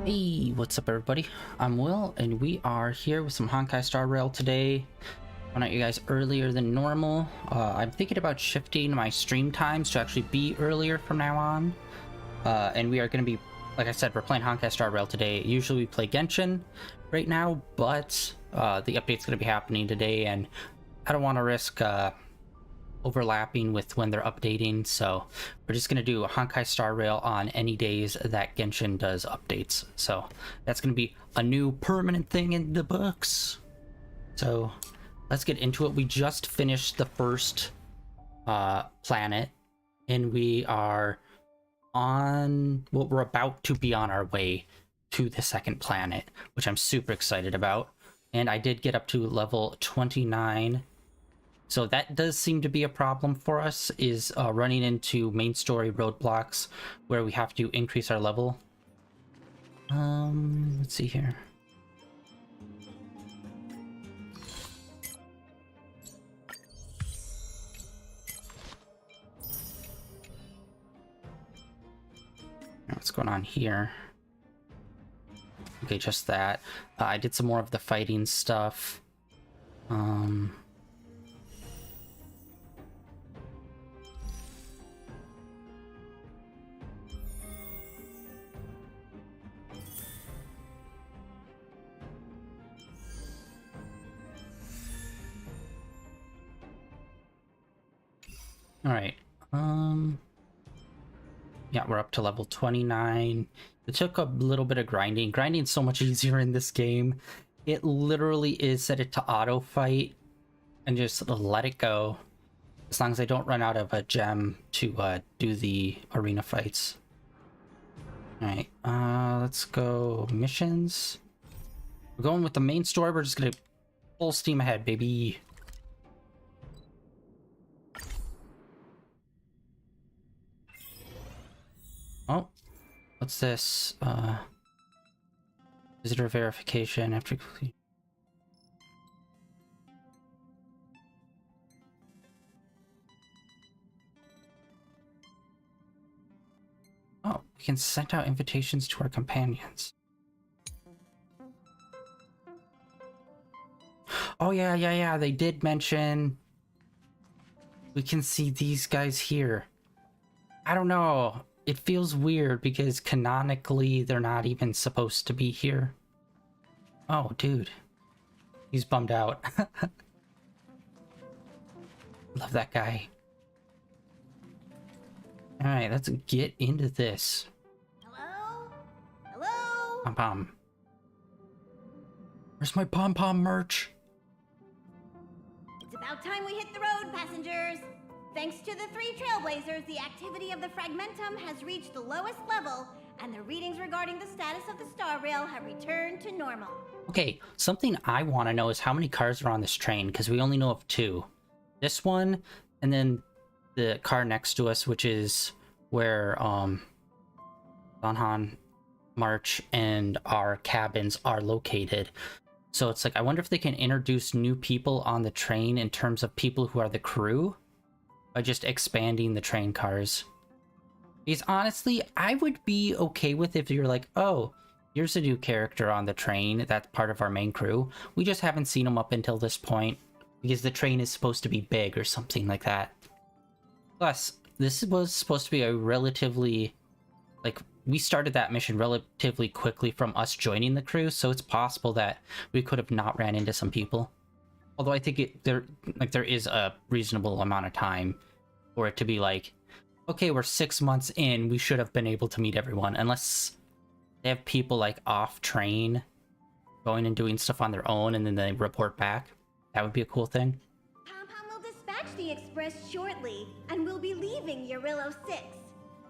Hey, what's up everybody? I'm Will, and we are here with some Honkai Star Rail today. Found out you guys earlier than normal. I'm thinking about shifting my stream times to actually be earlier from now on. And we are going to be, like I said, we're playing Honkai Star Rail today. Usually we play Genshin right now, but the update's going to be happening today, and I don't want to risk overlapping with when they're updating, so we're just going to do a Honkai Star Rail on any days that Genshin does updates. So that's going to be a new permanent thing in the books. So let's get into it. We just finished the first planet, and we are on, well, we're about to be on our way to the second planet, which I'm super excited about. And I did get up to level 29. So that does seem to be a problem for us, is running into main story roadblocks where we have to increase our level. Let's see here. What's going on here? Okay, just that. I did some more of the fighting stuff. All right. Yeah, we're up to level 29. It took a little bit of grinding. Grinding's so much easier in this game. It literally is set it to auto fight and just let it go. As long as I don't run out of a gem to do the arena fights. All right, let's go missions. We're going with the main story. We're just gonna full steam ahead, baby. Oh, what's this? Visitor verification after complete. Oh, we can send out invitations to our companions. Oh yeah, they did mention we can see these guys here. I don't know. It feels weird because canonically they're not even supposed to be here. Oh, dude. He's bummed out. Love that guy. Alright, let's get into this. Hello? Hello? Pom-pom. Where's my pom-pom merch? It's about time we hit the road, passengers. Thanks to the 3 Trailblazers, the activity of the Fragmentum has reached the lowest level, and the readings regarding the status of the Star Rail have returned to normal. Okay, something I want to know is how many cars are on this train, because we only know of 2. This one, and then the car next to us, which is where Donhan, March, and our cabins are located. So it's like, I wonder if they can introduce new people on the train in terms of people who are the crew, by just expanding the train cars. Because honestly, I would be okay with if you're like, oh, here's a new character on the train that's part of our main crew. We just haven't seen him up until this point, because the train is supposed to be big or something like that. Plus, this was supposed to be a relatively, like, we started that mission relatively quickly from us joining the crew, so it's possible that we could have not ran into some people. Although I think there is a reasonable amount of time for it to be like, okay, we're 6 months in, we should have been able to meet everyone, unless they have people like off train going and doing stuff on their own and then they report back. That would be a cool thing. Pom-Pom will dispatch the express shortly, and we'll be leaving Urillo 6.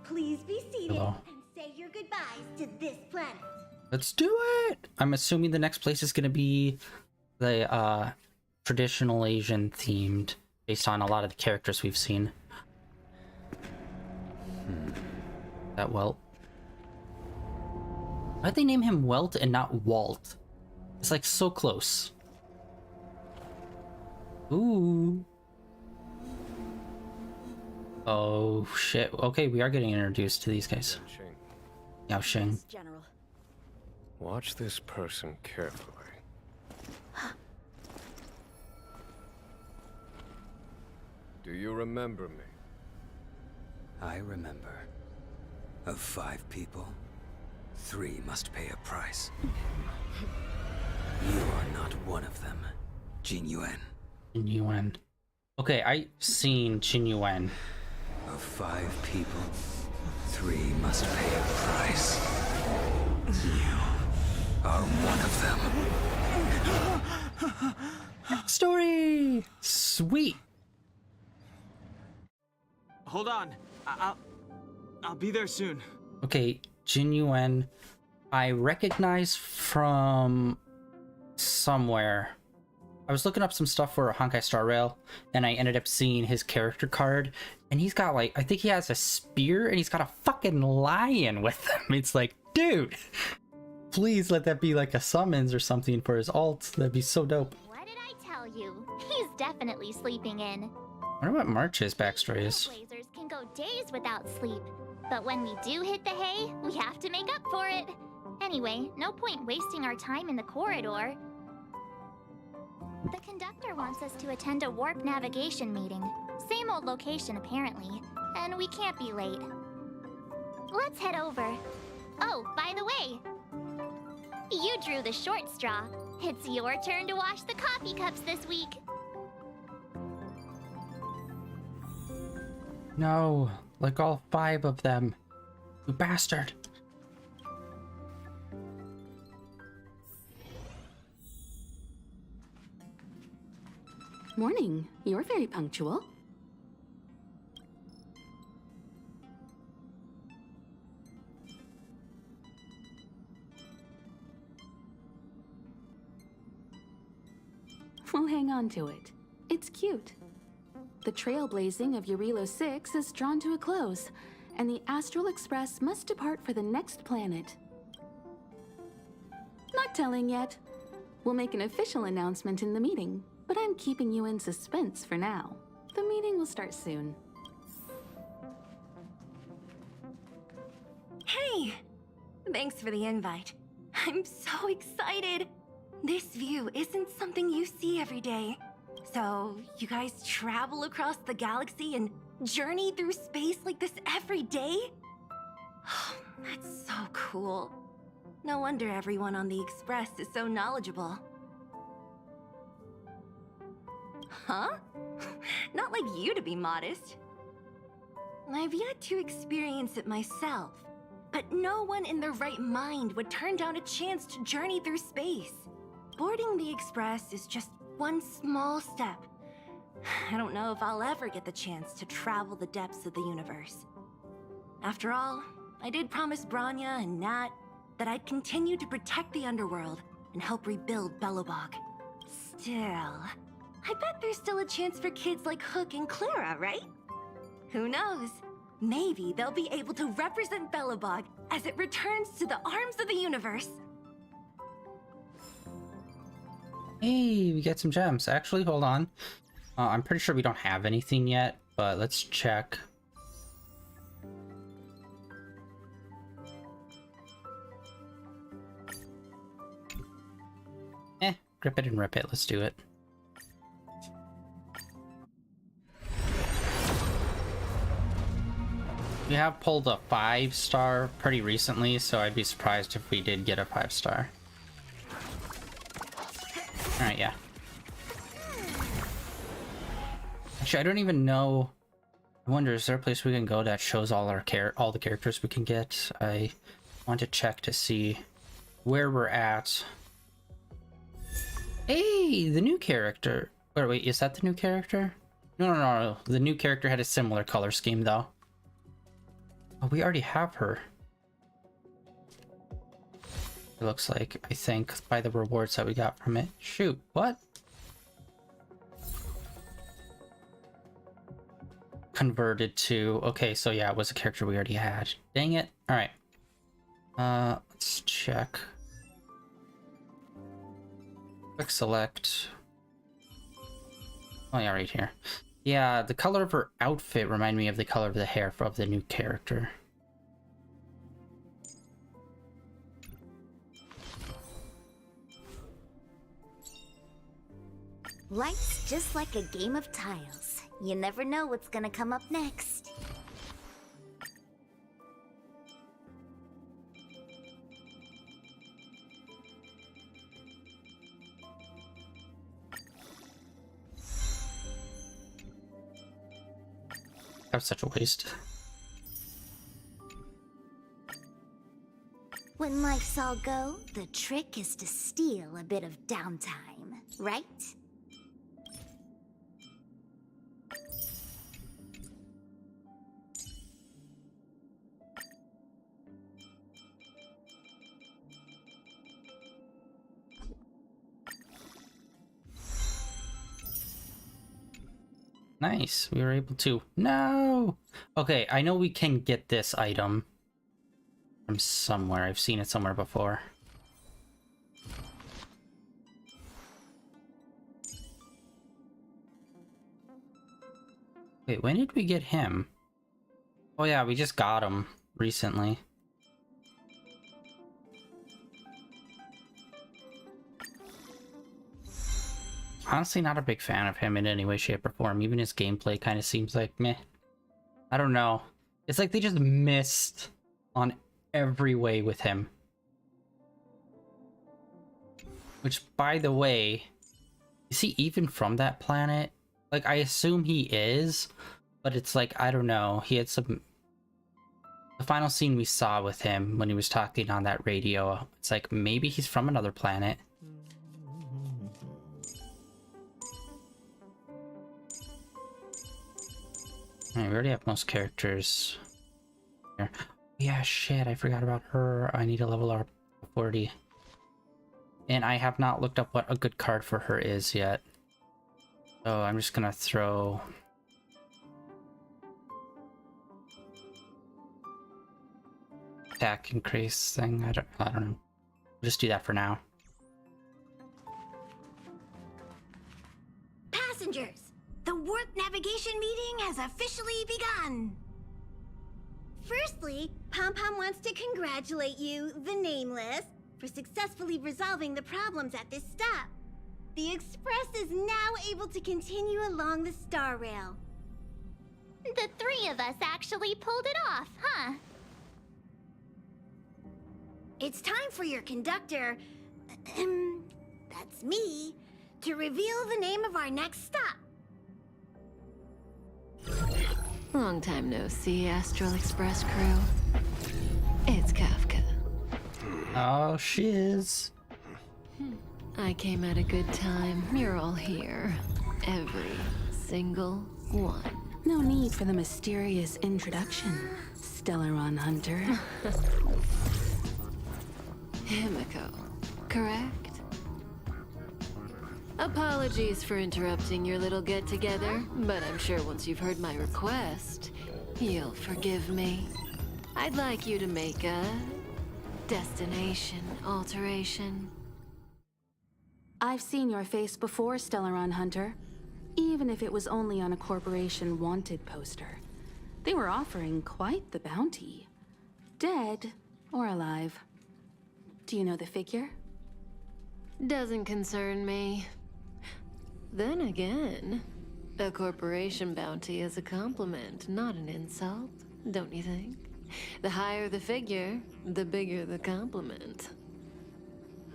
Please be seated and say your goodbyes to this planet. Let's do it! I'm assuming the next place is going to be the traditional Asian themed, based on a lot of the characters we've seen. That Welt. Why'd they name him Welt and not Walt? It's like so close. Ooh. Oh shit. Okay, we are getting introduced to these guys. Yao Sheng. General. Watch this person carefully. Do you remember me? I remember. Of 5 people, 3 must pay a price. You are not one of them, Jin Yuan. Jin Yuan. Okay, I've seen Jin Yuan. Of 5 people, 3 must pay a price. You are one of them. Story! Sweet! Hold on. I'll be there soon. Okay, Jin Yuan, I recognize from somewhere. I was looking up some stuff for Honkai Star Rail, and I ended up seeing his character card, and he's got like, I think he has a spear, and he's got a fucking lion with him. It's like, dude, please let that be like a summons or something for his ult. That'd be so dope. What did I tell you? He's definitely sleeping in. I wonder what March's backstory is. Trailblazers can go days without sleep, but when we do hit the hay, we have to make up for it. Anyway, no point wasting our time in the corridor. The conductor wants us to attend a warp navigation meeting. Same old location, apparently, and we can't be late. Let's head over. Oh, by the way, you drew the short straw. It's your turn to wash the coffee cups this week. No, like all 5 of them. You bastard. Morning. You're very punctual. We'll hang on to it. It's cute. The trailblazing of Eurilo 6 is drawn to a close, and the Astral Express must depart for the next planet. Not telling yet. We'll make an official announcement in the meeting, but I'm keeping you in suspense for now. The meeting will start soon. Hey! Thanks for the invite. I'm so excited! This view isn't something you see every day. So, you guys travel across the galaxy and journey through space like this every day? That's so cool. No wonder everyone on the Express is so knowledgeable. Huh? Not like you to be modest. I've yet to experience it myself, but no one in their right mind would turn down a chance to journey through space. Boarding the Express is just one small step. I don't know if I'll ever get the chance to travel the depths of the universe. After all, I did promise Branya and Nat that I'd continue to protect the underworld and help rebuild Belobog. Still, I bet there's still a chance for kids like Hook and Clara, right? Who knows? Maybe they'll be able to represent Belobog as it returns to the arms of the universe. Hey, we get some gems. Actually, hold on. I'm pretty sure we don't have anything yet, but let's check. Grip it and rip it. Let's do it. We have pulled a 5-star pretty recently, so I'd be surprised if we did get a 5-star. Alright, yeah. Actually, I don't even know. I wonder, is there a place we can go that shows all the characters we can get? I want to check to see where we're at. Hey, the new character. Wait, is that the new character? No. The new character had a similar color scheme, though. Oh, we already have her. It looks like, I think, by the rewards that we got from it. Shoot, what? Converted to... Okay, so yeah, it was a character we already had. Dang it. Alright. Let's check. Quick select. Oh yeah, right here. Yeah, the color of her outfit reminded me of the color of the hair of the new character. Life's just like a game of tiles. You never know what's gonna come up next. That was such a waste. When life's all go, the trick is to steal a bit of downtime, right? Nice, we were able to. No! Okay, I know we can get this item from somewhere. I've seen it somewhere before. Wait, when did we get him? Oh yeah, we just got him recently. Honestly, not a big fan of him in any way, shape, or form. Even his gameplay kind of seems like meh. I don't know. It's like they just missed on every way with him. Which, by the way, is he even from that planet? Like, I assume he is, but it's like, I don't know. He had some... The final scene we saw with him when he was talking on that radio, it's like, maybe he's from another planet. Alright, we already have most characters here. Yeah, shit, I forgot about her. I need to level up to 40. And I have not looked up what a good card for her is yet. So I'm just gonna throw... attack increase thing. I don't know. We'll just do that for now. Passengers! The warp navigation meeting has officially begun! Firstly, Pom-Pom wants to congratulate you, the Nameless, for successfully resolving the problems at this stop. The Express is now able to continue along the Star Rail. The three of us actually pulled it off, huh? It's time for your conductor, that's me, to reveal the name of our next stop. Long time no see, Astral Express crew. It's Kafka. Oh, shiz. I came at a good time. You're all here. Every single one. No need for the mysterious introduction, Stellaron Hunter. Himiko, correct? Apologies for interrupting your little get-together, but I'm sure once you've heard my request, you'll forgive me. I'd like you to make a destination alteration. I've seen your face before, Stellaron Hunter. Even if it was only on a corporation wanted poster. They were offering quite the bounty. Dead or alive. Do you know the figure? Doesn't concern me. Then again, a corporation bounty is a compliment, not an insult, don't you think? The higher the figure, the bigger the compliment.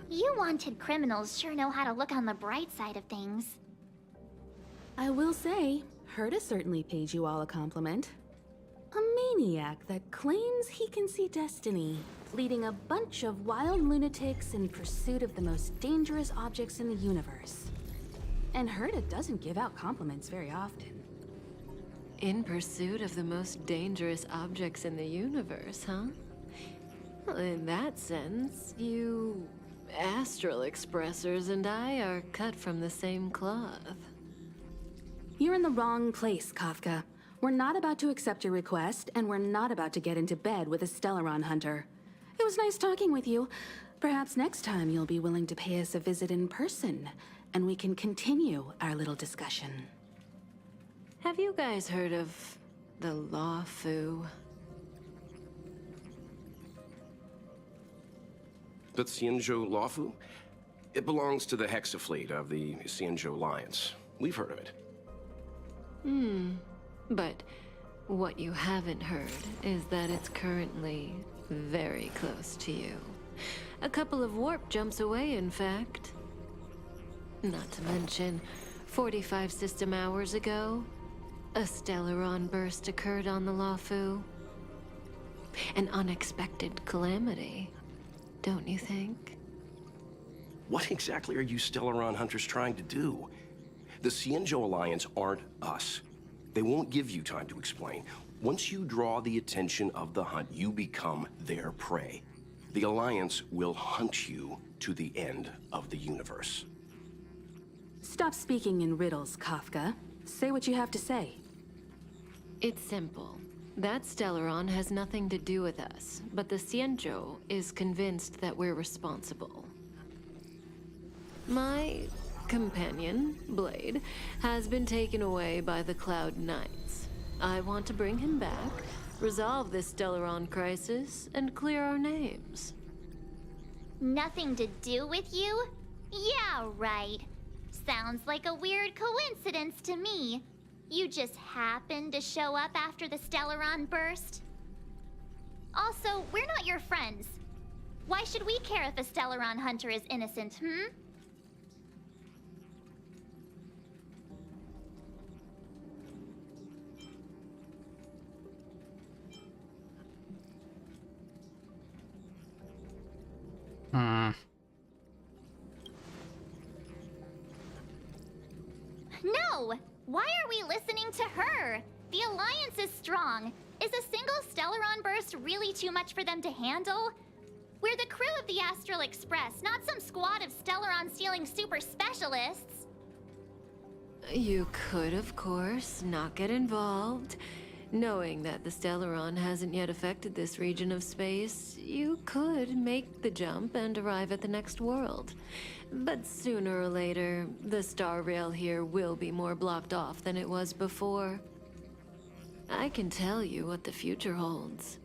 You wanted criminals sure know how to look on the bright side of things. I will say, Herta certainly paid you all a compliment. A maniac that claims he can see destiny, leading a bunch of wild lunatics in pursuit of the most dangerous objects in the universe. And Herta doesn't give out compliments very often. In pursuit of the most dangerous objects in the universe, huh? Well, in that sense, you Astral Expressers and I are cut from the same cloth. You're in the wrong place, Kafka. We're not about to accept your request, and we're not about to get into bed with a Stellaron Hunter. It was nice talking with you. Perhaps next time you'll be willing to pay us a visit in person, and we can continue our little discussion. Have you guys heard of the Law Fu? The Xianzhou Lawfu? It belongs to the Hexafleet of the Xianzhou Alliance. We've heard of it. But what you haven't heard is that it's currently very close to you. A couple of warp jumps away, in fact. Not to mention, 45 system hours ago, a Stellaron burst occurred on the Luofu. An unexpected calamity, don't you think? What exactly are you Stellaron hunters trying to do? The Xianzhou Alliance aren't us. They won't give you time to explain. Once you draw the attention of the hunt, you become their prey. The Alliance will hunt you to the end of the universe. Stop speaking in riddles, Kafka. Say what you have to say. It's simple. That Stellaron has nothing to do with us, but the Xianzhou is convinced that we're responsible. My companion, Blade, has been taken away by the Cloud Knights. I want to bring him back, resolve this Stellaron crisis, and clear our names. Nothing to do with you? Yeah, right. Sounds like a weird coincidence to me. You just happened to show up after the Stellaron burst? Also, we're not your friends. Why should we care if a Stellaron hunter is innocent, No! Why are we listening to her? The Alliance is strong. Is a single Stellaron burst really too much for them to handle? We're the crew of the Astral Express, not some squad of Stellaron-stealing super specialists. You could, of course, not get involved. Knowing that the Stellaron hasn't yet affected this region of space, you could make the jump and arrive at the next world. But sooner or later, the star rail here will be more blocked off than it was before. I can tell you what the future holds.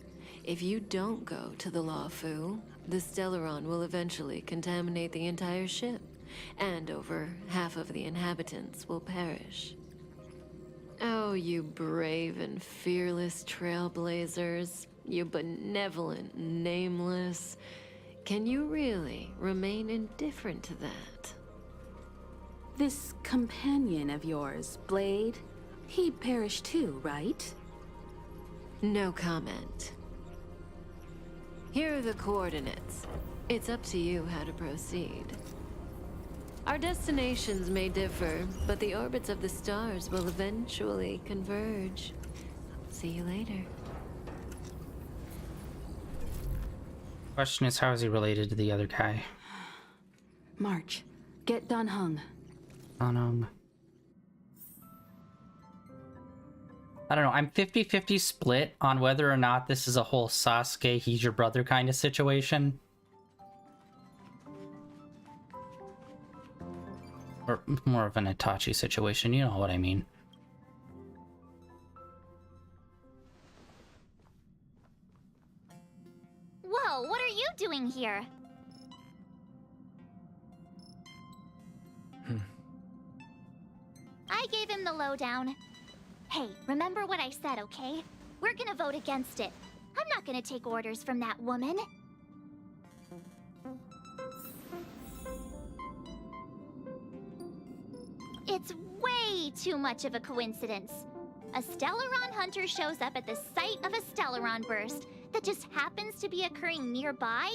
If you don't go to the Luofu, the Stellaron will eventually contaminate the entire ship, and over half of the inhabitants will perish. Oh, you brave and fearless Trailblazers, you benevolent nameless. Can you really remain indifferent to that? This companion of yours, Blade, he perished too, right? No comment. Here are the coordinates. It's up to you how to proceed. Our destinations may differ, but the orbits of the stars will eventually converge. See you later. Question is, how is he related to the other guy? March, get Dan Heng. I don't know. I'm 50-50 split on whether or not this is a whole Sasuke, he's your brother kind of situation. Or more of an Itachi situation, you know what I mean. Whoa, what are you doing here? I gave him the lowdown. Hey, remember what I said, okay? We're gonna vote against it. I'm not gonna take orders from that woman. It's way too much of a coincidence. A Stellaron hunter shows up at the site of a Stellaron burst that just happens to be occurring nearby?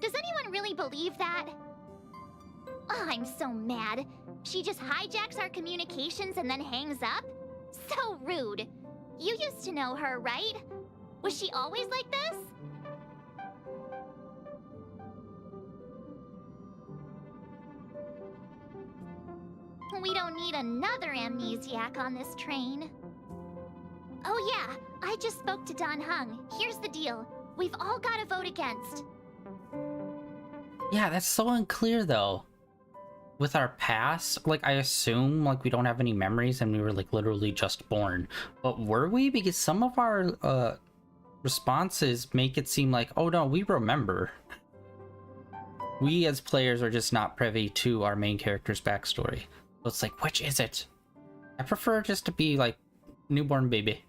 Does anyone really believe that? Oh, I'm so mad. She just hijacks our communications and then hangs up? So rude. You used to know her, right? Was she always like this? We don't need another amnesiac on this train. Oh yeah, I just spoke to Dan Heng. Here's the deal. We've all got to vote against. Yeah, that's so unclear though. With our past, like I assume like we don't have any memories and we were like literally just born. But were we? Because some of our responses make it seem like, oh no, we remember. we as players are just not privy to our main character's backstory. So it's like, which is it? I prefer just to be like newborn baby.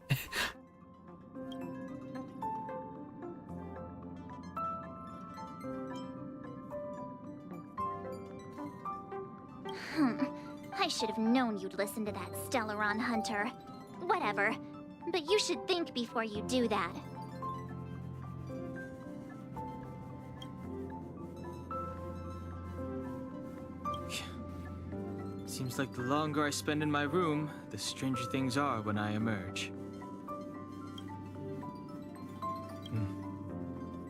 I should have known you'd listen to that Stellaron hunter. Whatever. But you should think before you do that. Seems like the longer I spend in my room, the stranger things are when I emerge.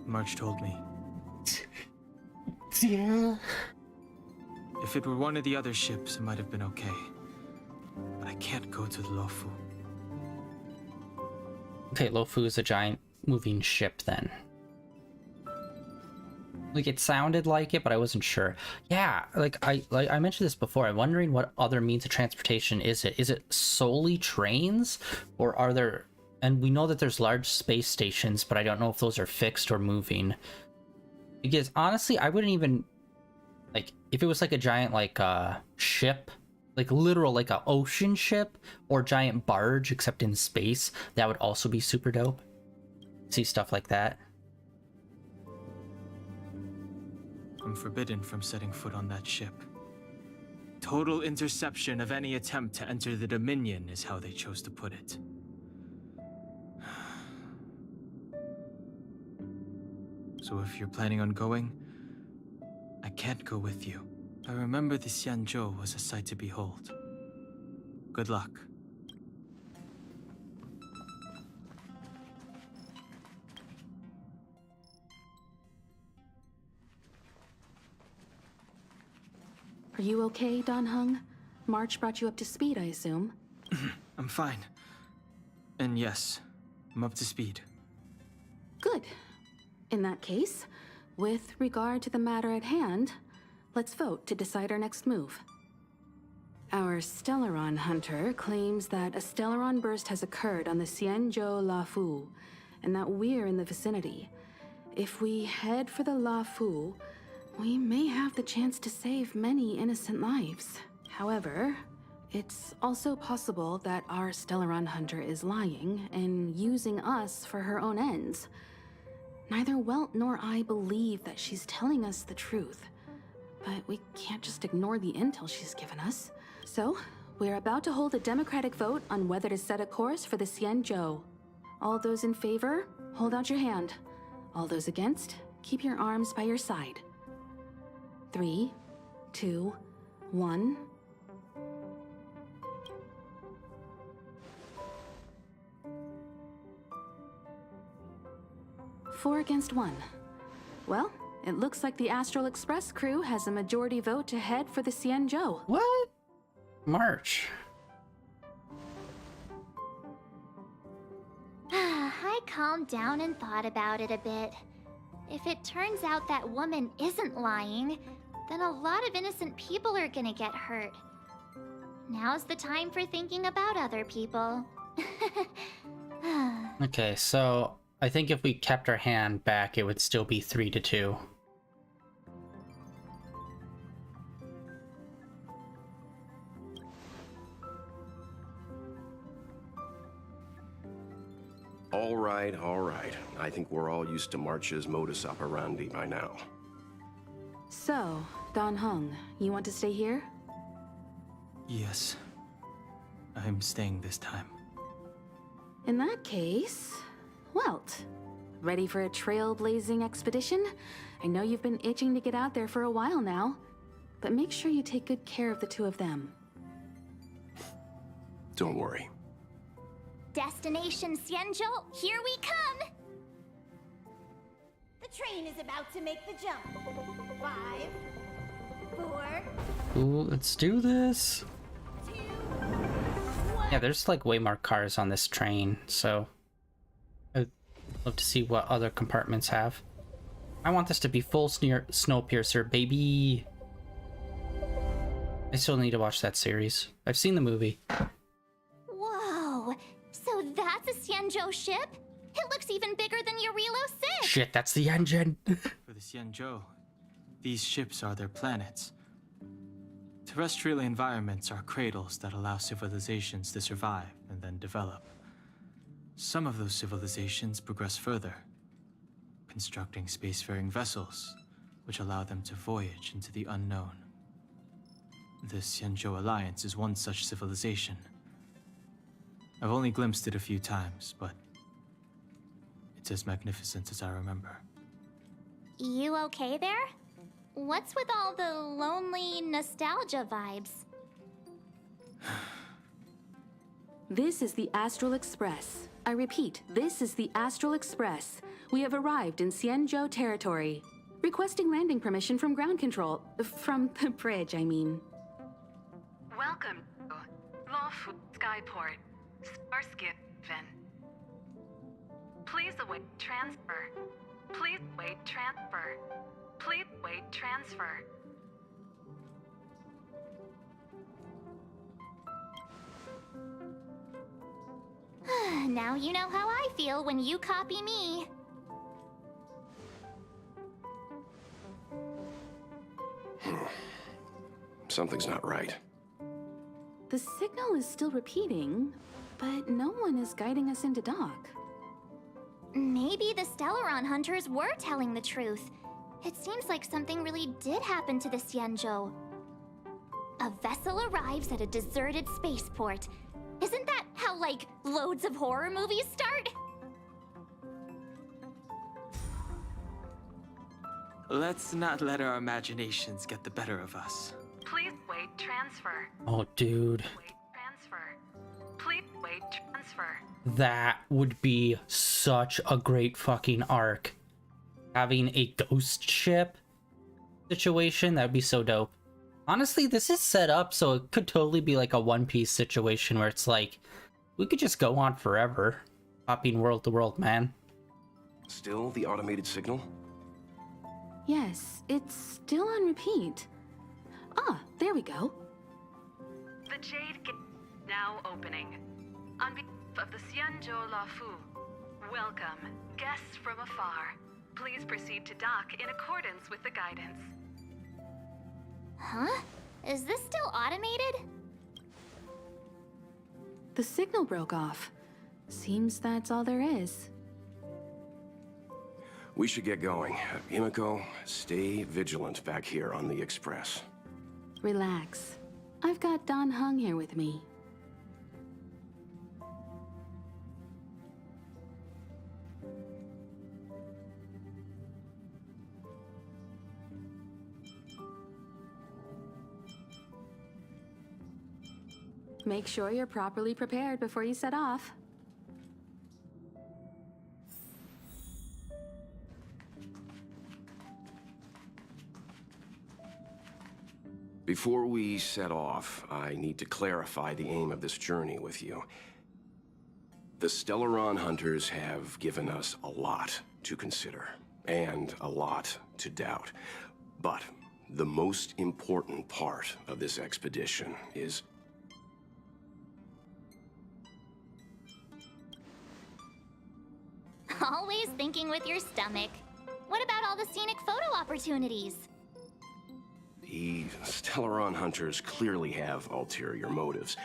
March told me. Yeah. If it were one of the other ships, it might have been okay. But I can't go to the Lofu. Okay, Lofu is a giant moving ship then. Like, it sounded like it, but I wasn't sure. Yeah, like I mentioned this before. I'm wondering what other means of transportation is it? Is it solely trains? Or are there... And we know that there's large space stations, but I don't know if those are fixed or moving. Because, honestly, I wouldn't even... Like, if it was like a giant, like, ship... Like, literal, like, a ocean ship or giant barge, except in space, that would also be super dope. See stuff like that. I'm forbidden from setting foot on that ship. Total interception of any attempt to enter the Dominion is how they chose to put it. So if you're planning on going, I can't go with you. I remember the Xianzhou was a sight to behold. Good luck. Are you okay, Dan Heng? March brought you up to speed, I assume? I'm fine. And yes, I'm up to speed. Good. In that case, with regard to the matter at hand, let's vote to decide our next move. Our Stellaron hunter claims that a Stellaron burst has occurred on the Xianzhou Lafu, and that we're in the vicinity. If we head for the Lafu, we may have the chance to save many innocent lives. However, it's also possible that our Stellaron hunter is lying and using us for her own ends. Neither Welt nor I believe that she's telling us the truth, but we can't just ignore the intel she's given us. So, we're about to hold a democratic vote on whether to set a course for the Xianzhou. All those in favor, hold out your hand. All those against, keep your arms by your side. 3, 2, 1. Four against 1. Well, it looks like the Astral Express crew has a majority vote to head for the Xianzhou. What? March. I calmed down and thought about it a bit. If it turns out that woman isn't lying, then a lot of innocent people are gonna get hurt. Now's the time for thinking about other people. Okay, so I think if we kept our hand back, it would still be 3-2. All right, all right. I think we're all used to March's modus operandi by now. So, Dan Heng, you want to stay here? Yes. I'm staying this time. In that case, Welt, ready for a trailblazing expedition? I know you've been itching to get out there for a while now, but make sure you take good care of the two of them. Don't worry. Destination Xianzhou, here we come! The train is about to make the jump. 5, 4, Ooh, let's do this. 2, 1. Yeah, there's like way more cars on this train, so I'd love to see what other compartments have. I want this to be full Snowpiercer, baby. I still need to watch that series. I've seen the movie. Whoa, so that's a Xianzhou ship? It looks even bigger than Eurilo 6! Shit, that's the engine. For the Xianzhou, These ships are their planets. Terrestrial environments are cradles that allow civilizations to survive and then develop. Some of those civilizations progress further, constructing spacefaring vessels, which allow them to voyage into the unknown. The Xianzhou Alliance is one such civilization. I've only glimpsed it a few times, but it's as magnificent as I remember. You okay there? What's with all the lonely nostalgia vibes? This is the Astral Express. I repeat, this is the Astral Express. We have arrived in Xianzhou territory. Requesting landing permission from ground control. From the bridge, I mean. Welcome to Lawfu Skyport, Starskip-Ven. Please await transfer. Please wait transfer. Please wait transfer. Now you know how I feel when you copy me. Something's not right. The signal is still repeating, but no one is guiding us into dock. Maybe the Stellaron hunters were telling the truth. It seems like something really did happen to the Xianzhou. A vessel arrives at a deserted spaceport. Isn't that how, like, loads of horror movies start? Let's not let our imaginations get the better of us. Please wait transfer. Oh, dude. Wait transfer. Please wait transfer. That would be such a great fucking arc. Having a ghost ship situation, that'd be so dope. Honestly, this is set up so it could totally be like a One Piece situation where it's like, we could just go on forever. Hopping world to world, man. Still the automated signal? Yes, it's still on repeat. Ah, there we go. The Jade Gate now opening. On behalf of the Xianzhou Lawfu, welcome, guests from afar. Please proceed to dock in accordance with the guidance. Huh? Is this still automated? The signal broke off. Seems that's all there is. We should get going. Himiko, stay vigilant back here on the Express. Relax. I've got Don Hung here with me. Make sure you're properly prepared before you set off. Before we set off, I need to clarify the aim of this journey with you. The Stellaron hunters have given us a lot to consider, and a lot to doubt. But the most important part of this expedition is... Always thinking with your stomach. What about all the scenic photo opportunities? The Stellaron hunters clearly have ulterior motives.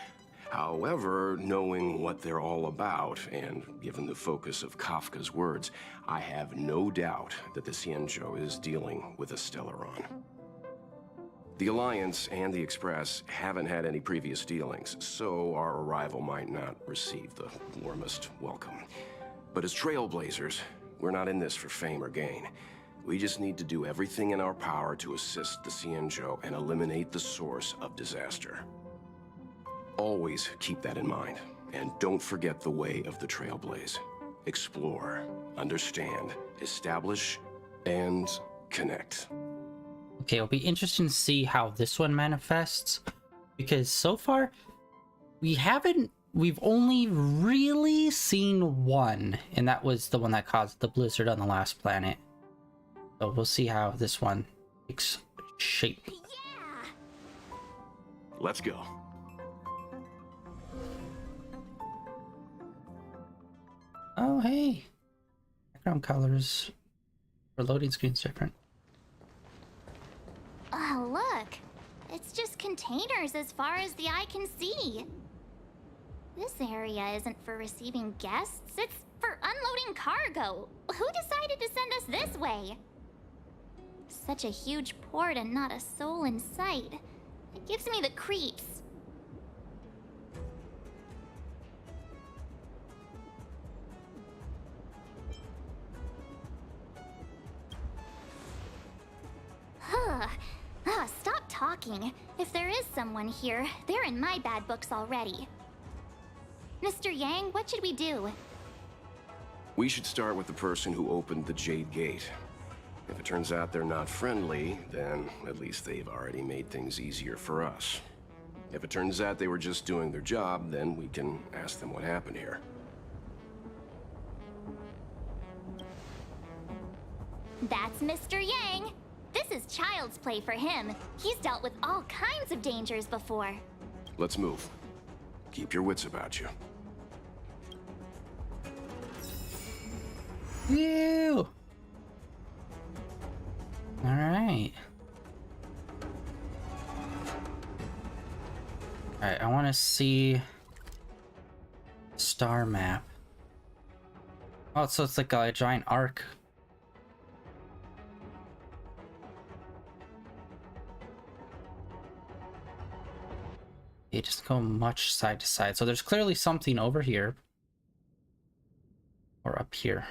However, knowing what they're all about, and given the focus of Kafka's words, I have no doubt that the Xianzhou is dealing with a Stellaron. The Alliance and the Express haven't had any previous dealings, so our arrival might not receive the warmest welcome. But as Trailblazers, we're not in this for fame or gain. We just need to do everything in our power to assist the Xianzhou and eliminate the source of disaster. Always keep that in mind, and don't forget the way of the Trailblaze. Explore, understand, establish, and connect. Okay, it'll be interesting to see how this one manifests, because so far we've only really seen one, and that was the one that caused the blizzard on the last planet. So we'll see how this one takes shape. Yeah! Let's go. Oh, hey. Background colors for loading screens different. containers as far as the eye can see. This area isn't for receiving guests, it's for unloading cargo. Who decided to send us this way? Such a huge port and not a soul in sight. It gives me the creeps. Stop talking. If there is someone here, they're in my bad books already. Mr. Yang, what should we do? We should start with the person who opened the Jade Gate. If it turns out they're not friendly, then at least they've already made things easier for us. If it turns out they were just doing their job, then we can ask them what happened here. That's Mr. Yang. This is child's play for him. He's dealt with all kinds of dangers before. Let's move. Keep your wits about you. Ew. All right. All right, I want to see star map. Oh, so it's like a giant arc. You just go much side to side. So there's clearly something over here. Or up here.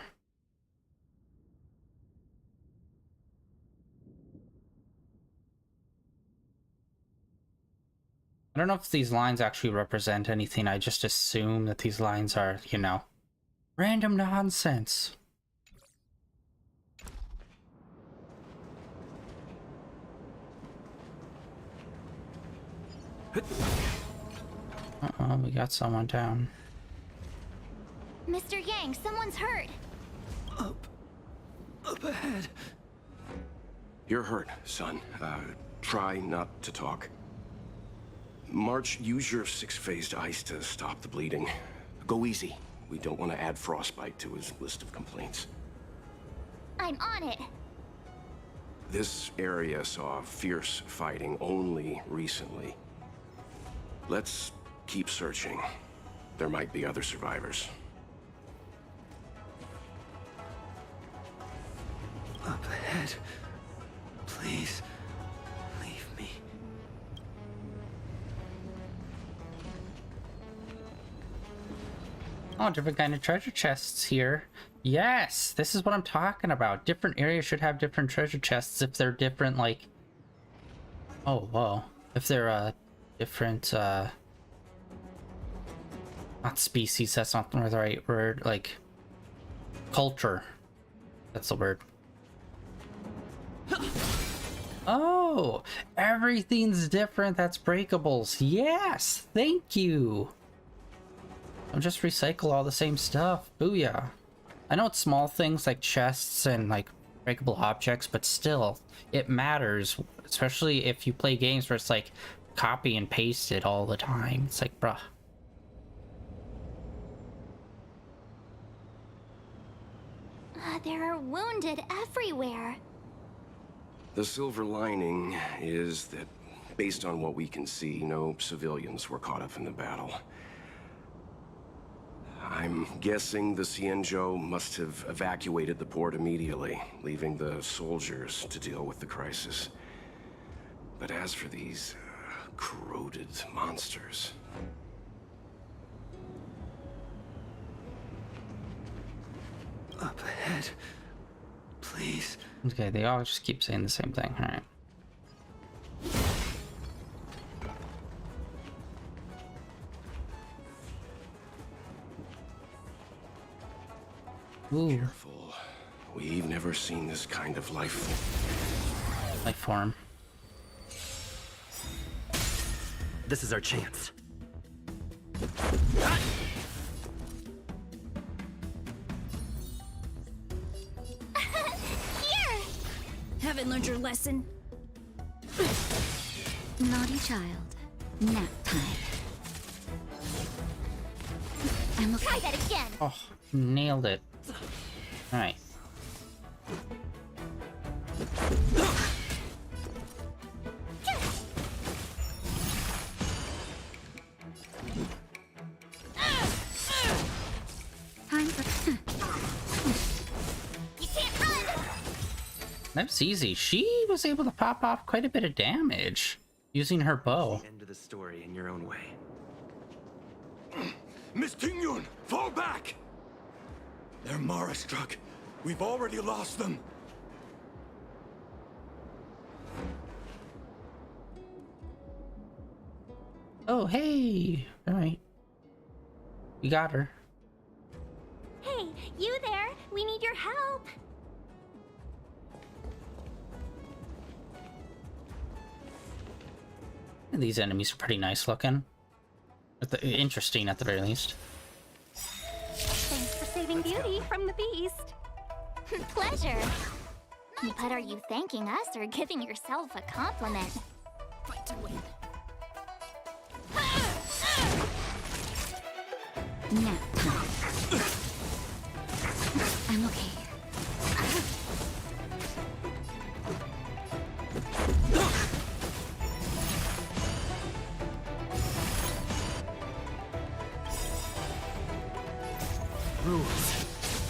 I don't know if these lines actually represent anything. I just assume that these lines are, you know, random nonsense. Uh-oh, we got someone down. Mr. Yang, someone's hurt. Up ahead. You're hurt, son. Try not to talk. March, use your six-phased ice to stop the bleeding. Go easy. We don't want to add frostbite to his list of complaints. I'm on it. This area saw fierce fighting only recently. Let's keep searching. There might be other survivors. Up ahead. Please, leave me. Oh, different kind of treasure chests here. Yes, this is what I'm talking about. Different areas should have different treasure chests if they're different, like... Oh, whoa. If they're, different, not species, that's not the right word, like... Culture. That's the word. Oh! Everything's different, that's breakables. Yes! Thank you! I'll just recycle all the same stuff. Booyah. I know it's small things like chests and like breakable objects, but still, it matters. Especially if you play games where it's like copy and paste it all the time. It's like, bruh. There are wounded everywhere. The silver lining is that, based on what we can see, no civilians were caught up in the battle. I'm guessing the Xianzhou must have evacuated the port immediately, leaving the soldiers to deal with the crisis. But as for these corroded monsters... Up ahead. Please. Okay, they all just keep saying the same thing. Alright. Ooh. Careful. We've never seen this kind of life form. This is our chance. Here! Haven't learned your lesson? Naughty child. Nap time. I'm okay. Try that again! Oh, nailed it. Alright. That's easy. She was able to pop off quite a bit of damage using her bow. End of the story in your own way. Miss Tingyun, fall back! They're Mara struck. We've already lost them. Oh, hey! Alright. We got her. Hey, you there? We need your help. And these enemies are pretty nice looking. Interesting at the very least. Thanks for saving Beauty from the beast. Pleasure. But are you thanking us or giving yourself a compliment? Fight to win. No. I'm okay. Rules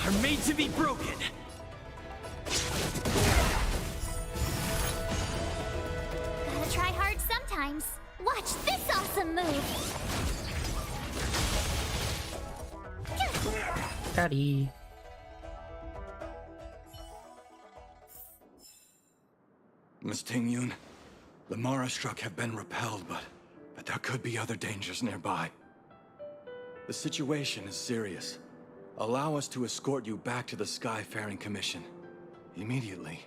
are made to be broken. Gotta try hard sometimes. Watch this awesome move. Daddy. Miss Tingyun, the Mara struck have been repelled, but there could be other dangers nearby. The situation is serious. Allow us to escort you back to the Skyfaring Commission. Immediately.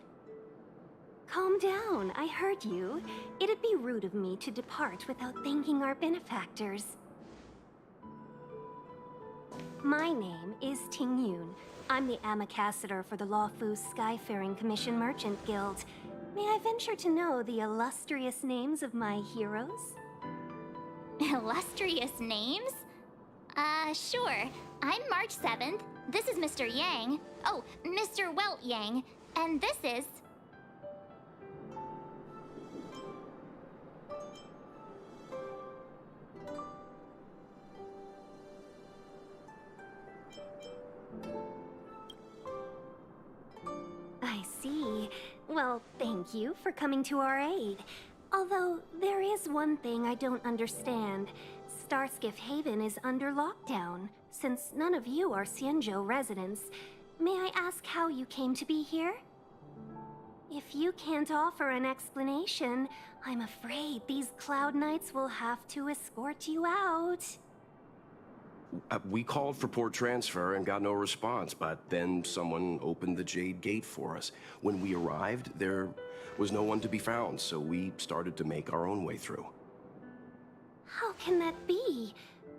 Calm down, I heard you. It'd be rude of me to depart without thanking our benefactors. My name is Tingyun. I'm the Ambassador for the Lawfu Skyfaring Commission Merchant Guild. May I venture to know the illustrious names of my heroes? Illustrious names? Sure. I'm March 7th. This is Mr. Yang. Oh, Mr. Welt Yang. And this is... I see. Well, thank you for coming to our aid. Although, there is one thing I don't understand. Starskiff Haven is under lockdown. Since none of you are Xianzhou residents, may I ask how you came to be here? If you can't offer an explanation, I'm afraid these Cloud Knights will have to escort you out. We called for port transfer and got no response, but then someone opened the Jade Gate for us. When we arrived, there was no one to be found, so we started to make our own way through. How can that be?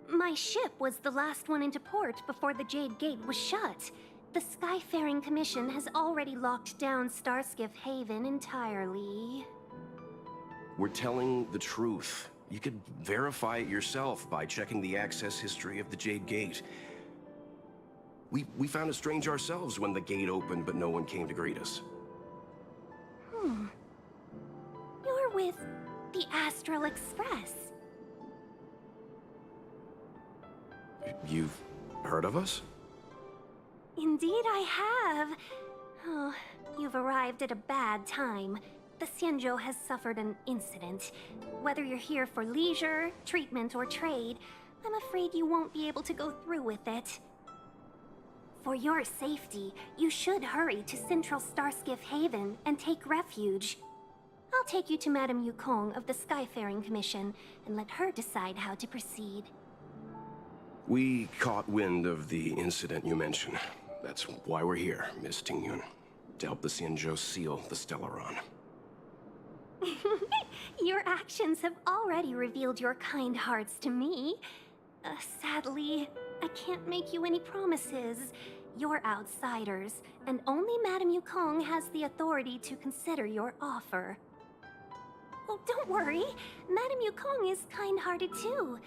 My ship was the last one into port before the Jade Gate was shut. The Skyfaring Commission has already locked down Starskiff Haven entirely. We're telling the truth. You could verify it yourself by checking the access history of the Jade Gate. We found it strange ourselves when the gate opened, but no one came to greet us. You're with the Astral Express. You've heard of us? Indeed I have. Oh, you've arrived at a bad time. The Xianzhou has suffered an incident. Whether you're here for leisure, treatment, or trade, I'm afraid you won't be able to go through with it. For your safety, you should hurry to Central Starskiff Haven and take refuge. I'll take you to Madame Yukong of the Skyfaring Commission and let her decide how to proceed. We caught wind of the incident you mentioned. That's why we're here, Miss Tingyun. To help the Xianzhou seal the Stellaron. Your actions have already revealed your kind hearts to me. Sadly, I can't make you any promises. You're outsiders, and only Madame Yukong has the authority to consider your offer. Oh, don't worry. Madame Yukong is kind-hearted too.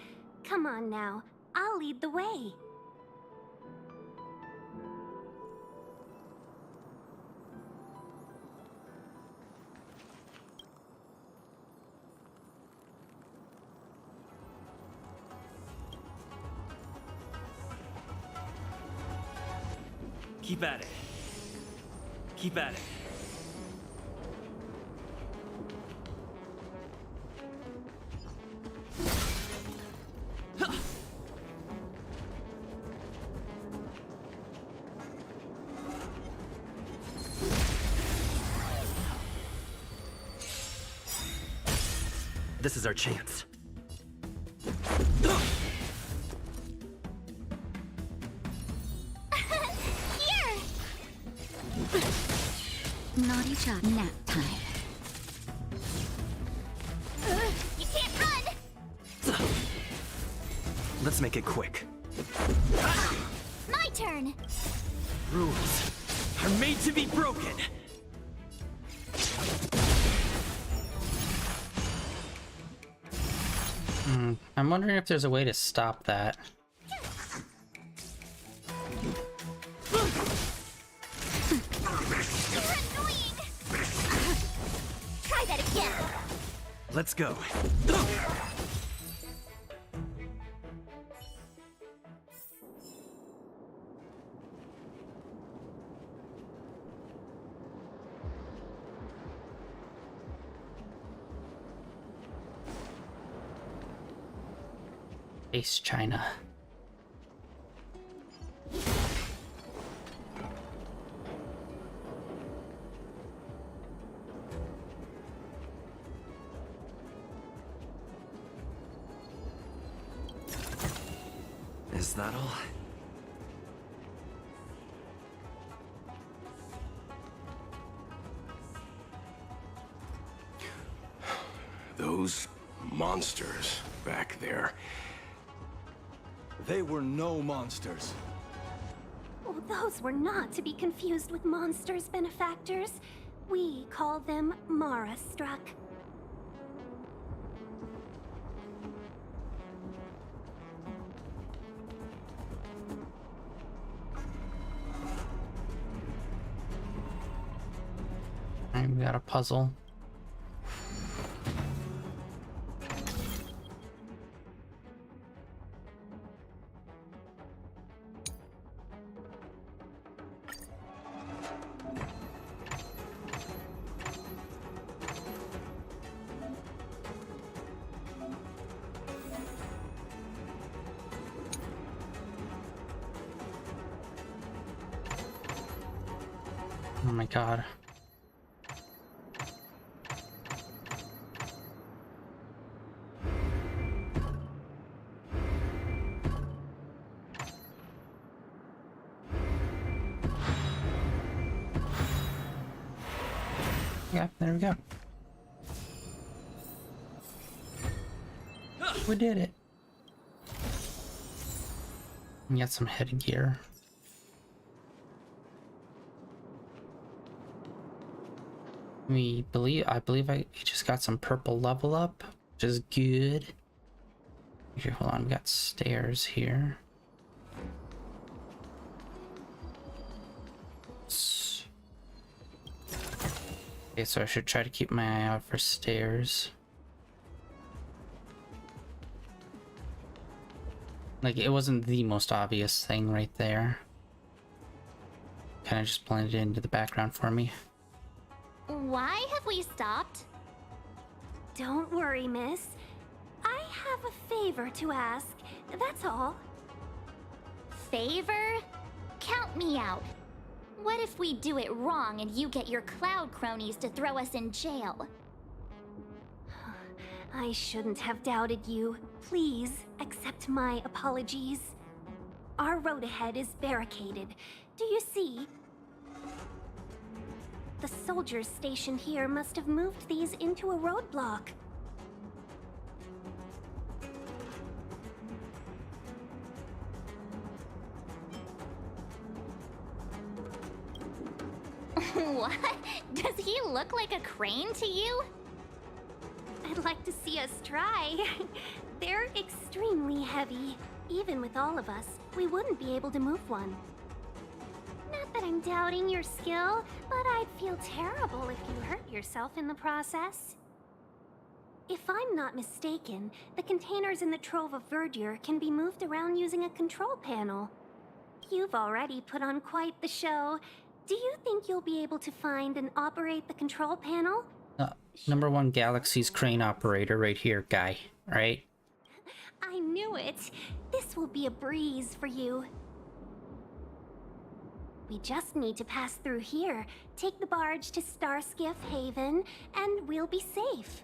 Come on now, I'll lead the way. Keep at it. Keep at it. This is our chance. Here! Naughty chat nap time. You can't run! Let's make it quick. My turn! Rules are made to be broken. I'm wondering if there's a way to stop that. You're annoying! Try that again! Let's go. Ace China. Is that all? Those monsters back there. They were no monsters. Oh, those were not to be confused with monsters, benefactors. We call them Mara-struck. Alright, we got a puzzle. Oh my god. Yeah, there we go. We did it. We got some headgear. I believe I just got some purple level up, which is good. Here, hold on, we got stairs here. Okay, so I should try to keep my eye out for stairs. Like, it wasn't the most obvious thing right there. Kind of just blended into the background for me. Why have we stopped? Don't worry, miss. I have a favor to ask, that's all. Favor? Count me out. What if we do it wrong and you get your cloud cronies to throw us in jail? I shouldn't have doubted you. Please accept my apologies. Our road ahead is barricaded. Do you see? The soldiers stationed here must have moved these into a roadblock. What? Does he look like a crane to you? I'd like to see us try. They're extremely heavy. Even with all of us, we wouldn't be able to move one. Not that I'm doubting your skill, but I'd feel terrible if you hurt yourself in the process. If I'm not mistaken, the containers in the Trove of Verdure can be moved around using a control panel. You've already put on quite the show. Do you think you'll be able to find and operate the control panel? #1 Galaxy's crane operator right here, guy. Right? I knew it. This will be a breeze for you. We just need to pass through here, take the barge to Starskiff Haven, and we'll be safe.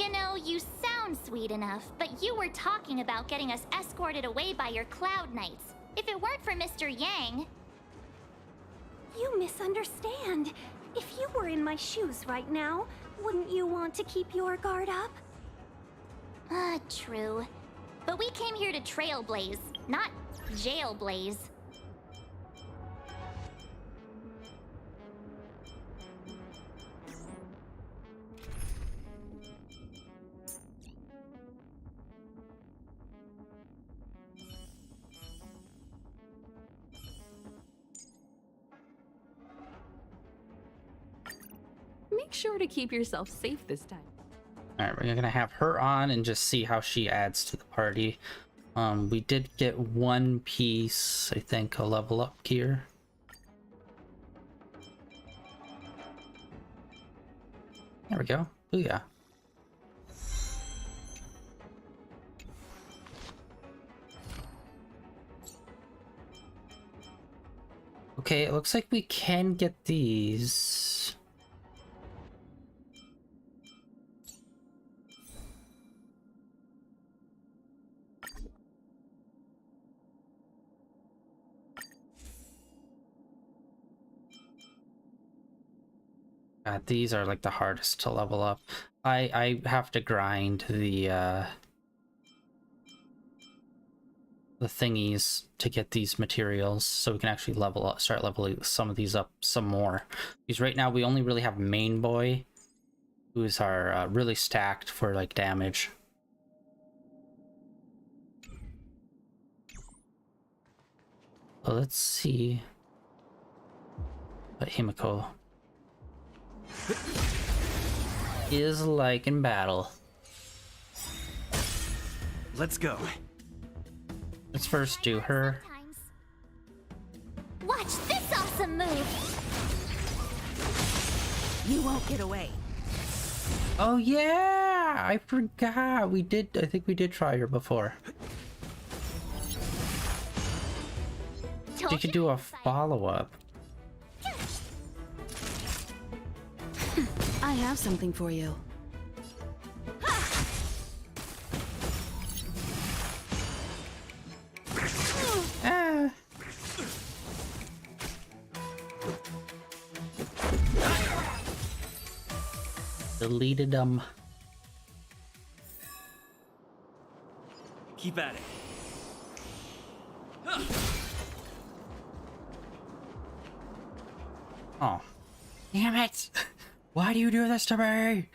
You know, you sound sweet enough, but you were talking about getting us escorted away by your Cloud Knights. If it weren't for Mr. Yang... You misunderstand. If you were in my shoes right now, wouldn't you want to keep your guard up? True. But we came here to Trailblaze, not Jailblaze. Make sure to keep yourself safe this time. Alright, we're gonna have her on and just see how she adds to the party. We did get one piece, I think, a level up gear. There we go. Booyah. Okay, it looks like we can get these. God, these are like the hardest to level up. I have to grind the thingies to get these materials so we can actually level up, start leveling some of these up some more. Because right now we only really have Main Boy, who is our really stacked for like damage. Well, let's see what Himiko is like in battle. Let's go. Let's first do her. Watch this awesome move! You won't get away. Oh yeah, I forgot. We did. I think we did try her before. She could do a follow-up. I have something for you. Ah. Deleted them. Keep at it. Oh, damn it! Why do you do this to me?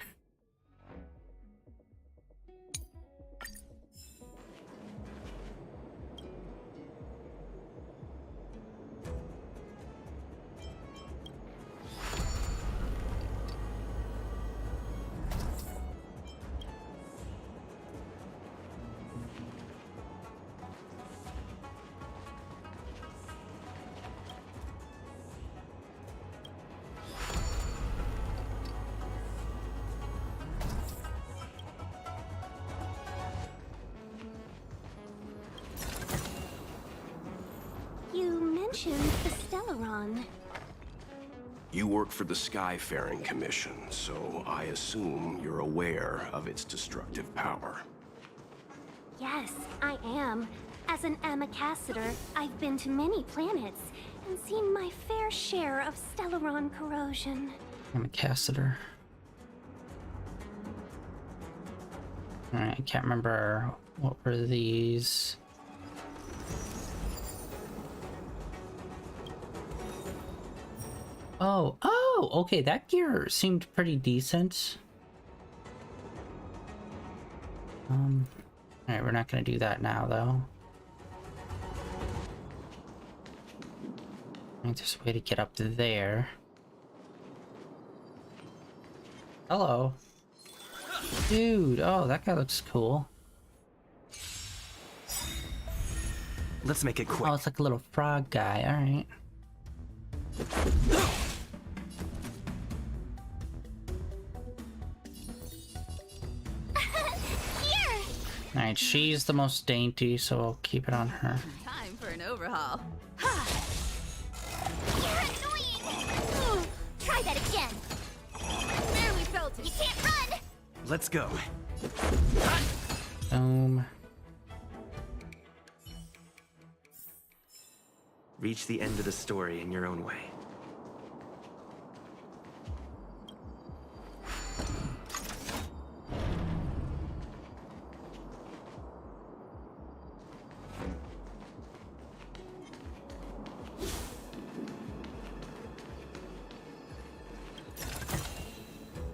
You mentioned the Stellaron. You work for the Skyfaring Commission, so I assume you're aware of its destructive power. Yes, I am. As an ambassador, I've been to many planets and seen my fair share of Stellaron corrosion. I'm a capacitor. Alright, I can't remember what were these. Oh, okay, that gear seemed pretty decent. Alright, we're not gonna do that now, though. I think there's a way to get up to there. Hello. Dude, oh, that guy looks cool. Let's make it quick. Oh, it's like a little frog guy, alright. Alright, she's the most dainty, so I'll keep it on her. Time for an overhaul. You're annoying! Try that again! Barely felt it. You can't run! Let's go. Reach the end of the story in your own way.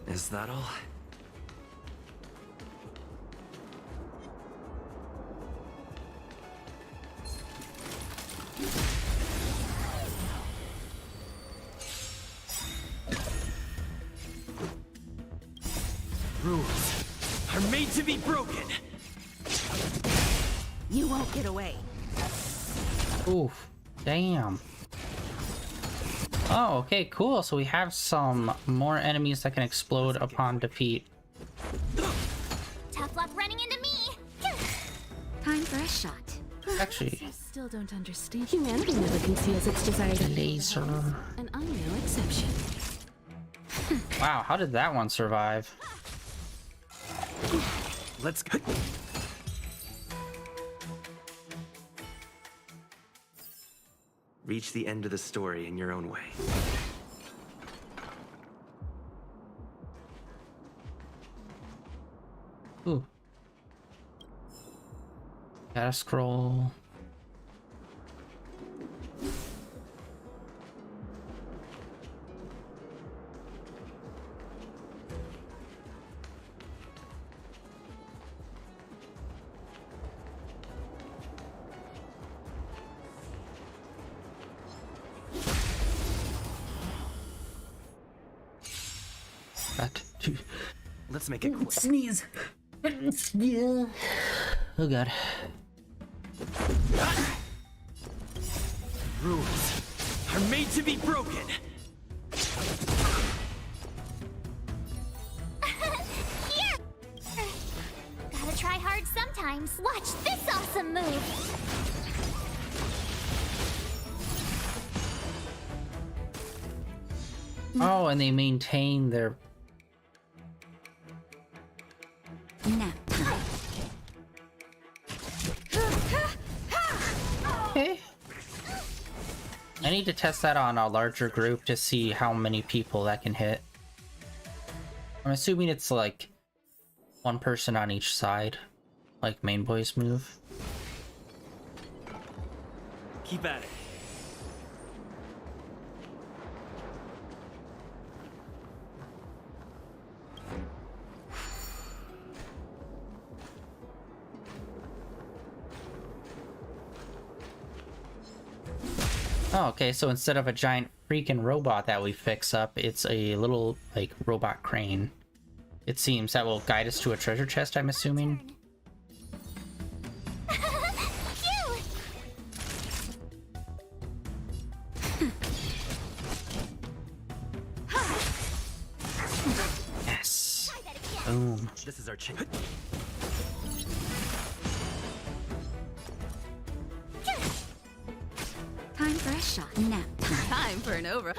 Is that all? Rules are made to be broken. You won't get away. Oof. Damn. Oh, okay, cool. So we have some more enemies that can explode upon defeat. Tough luck running into me. Time for a shot. Actually, I still don't understand. Humanity never conceals its desire to laser. And I'm no exception. Wow, how did that one survive? Let's go. Reach the end of the story in your own way. Ooh. Gotta scroll. Let's make it quick. Sneeze. Yeah. Oh god. Rules are made to be broken. Here! Gotta try hard sometimes. Watch this awesome move. Oh, and they maintain their Nap time. okay. I need to test that on a larger group to see how many people that can hit. I'm assuming it's like one person on each side, like main boy's move. Keep at it. Oh, okay, so instead of a giant freaking robot that we fix up, it's a little, like, robot crane. It seems that will guide us to a treasure chest, I'm assuming. Yes. Boom. This is our chance. Time for a shot. Nap time. Time for an over.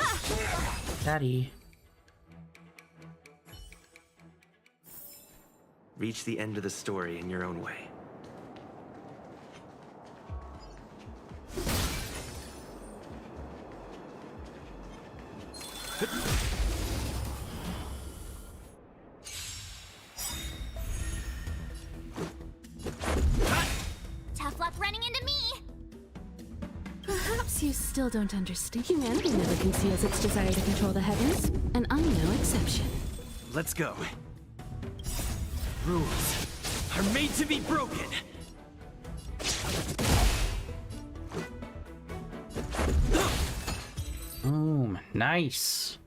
Daddy. Reach the end of the story in your own way. Tough luck running into me. Perhaps you still don't understand. Humanity never conceals its desire to control the heavens, and I'm no exception. Let's go. Rules are made to be broken. Boom. Nice.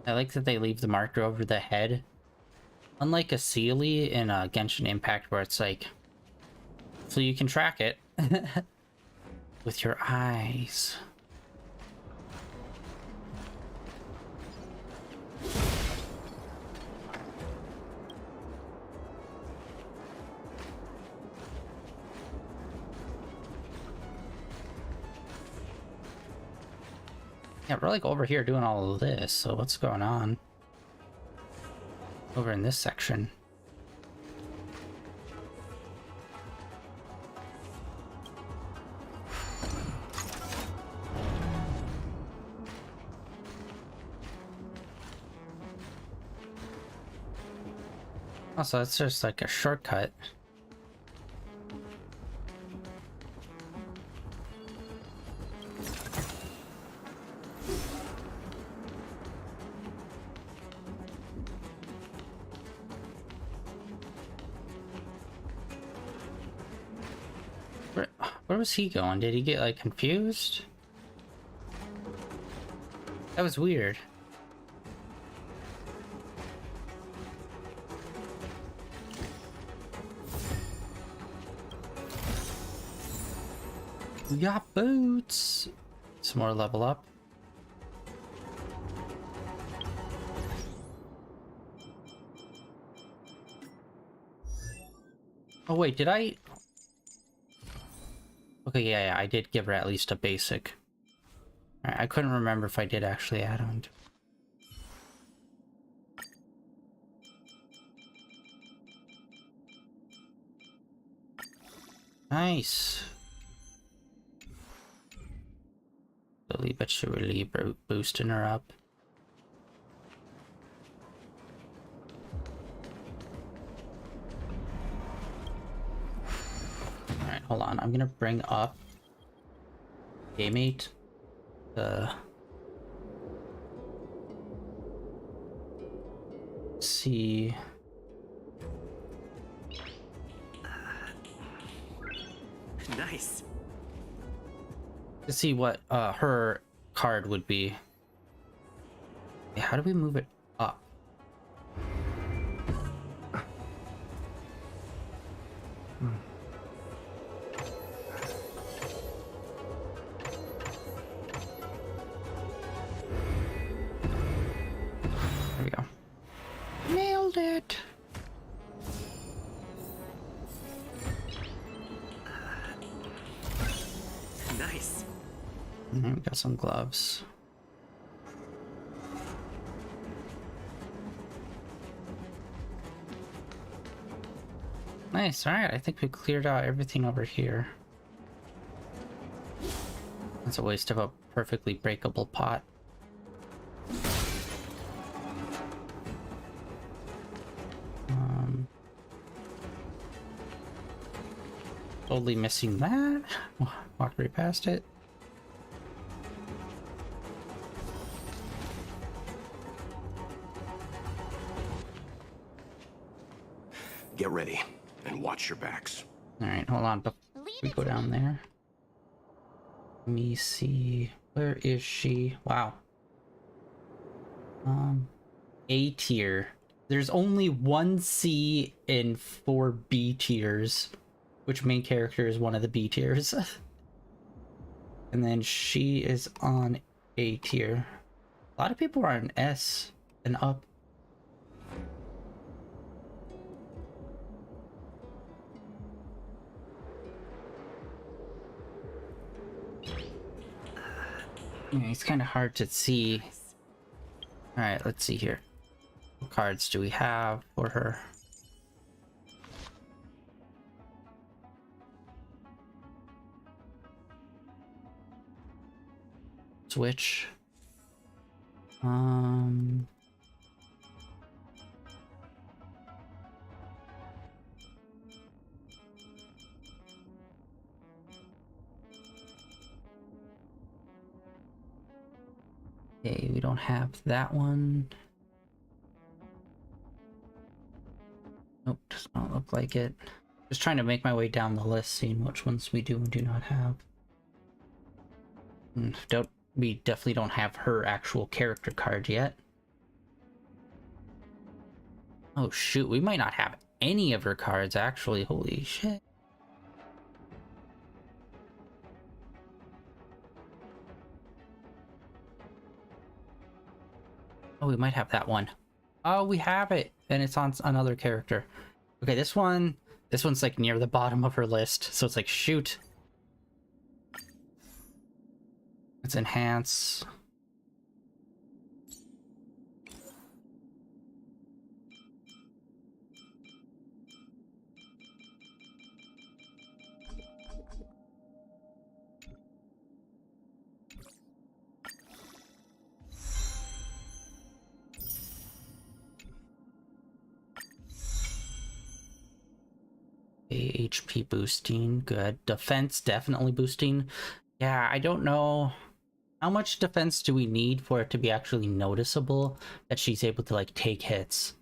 I like that they leave the marker over the head. Unlike a Sealy in Genshin Impact where it's like, so you can track it with your eyes. Yeah, we're like over here doing all of this, so what's going on? Over in this section. Also, it's just like a shortcut. Where was he going? Did he get like confused? That was weird. We got boots. Some more level up. Oh wait, did I? Okay, yeah, I did give her at least a basic. Alright, I couldn't remember if I did actually add on. Nice. Slowly but surely boosting her up. Alright, hold on. I'm gonna bring up Gatemate. See. Nice. To see what her card would be. Yeah, how do we move it up? There we go. Nailed it. Nice. And then we got some gloves. Nice. All right, I think we cleared out everything over here. That's a waste of a perfectly breakable pot. Totally missing that. Walked right past it. Get ready and watch your backs. All right, hold on. We go down there. Let me see. Where is she? Wow. A tier. There's only 1 C and 4 B tiers. Which main character is one of the B tiers? And then she is on A tier. A lot of people are on S and up. Yeah, it's kind of hard to see. Alright, let's see here. What cards do we have for her? Switch. Okay, we don't have that one. Nope, does not look like it. Just trying to make my way down the list, seeing which ones we do and do not have. We definitely don't have her actual character card yet. Oh shoot, we might not have any of her cards actually, holy shit. Oh, we might have that one. Oh, we have it, and it's on another character. Okay, this one's like near the bottom of her list, so it's like, shoot. Let's enhance. HP boosting, good. Defense definitely boosting. Yeah, I don't know. How much defense do we need for it to be actually noticeable that she's able to, like, take hits?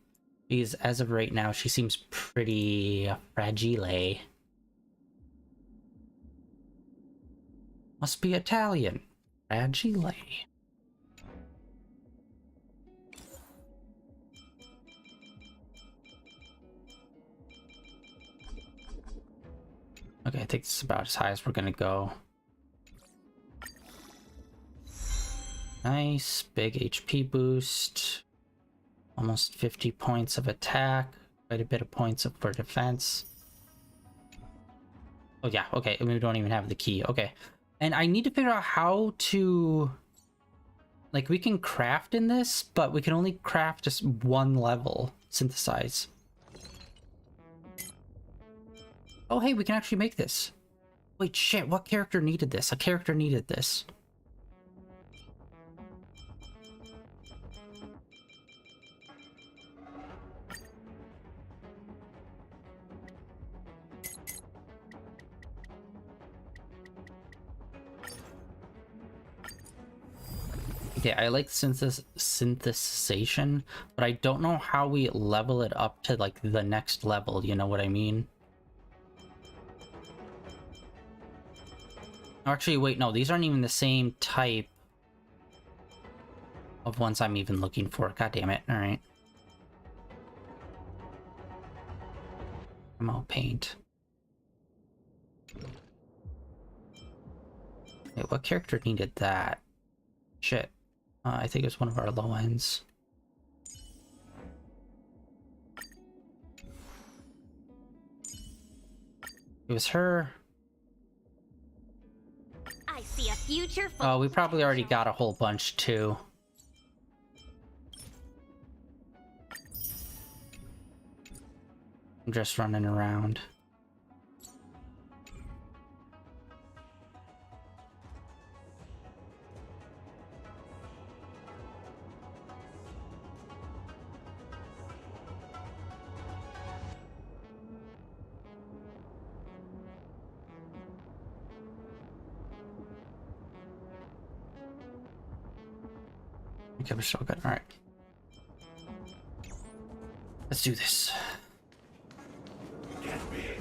Because as of right now, she seems pretty fragile. Must be Italian. Fragile. Okay, I think this is about as high as we're gonna go. Nice, big HP boost. Almost 50 points of attack. Quite a bit of points for defense. Oh yeah, okay, and we don't even have the key. Okay. And I need to figure out how to... Like, we can craft in this, but we can only craft just one level. Synthesize. Oh, hey, we can actually make this. Wait, shit, what character needed this? A character needed this. Okay, I like synthesization, but I don't know how we level it up to, like, the next level, you know what I mean? Actually, wait, no, these aren't even the same type of ones I'm even looking for. God damn it. Alright. I'm all paint. Wait, what character needed that? Shit. I think it was one of our low ends. It was her. I see a future for Oh, we probably already got a whole bunch too. I'm just running around. Okay, we're still good. All right. Let's do this. Get me.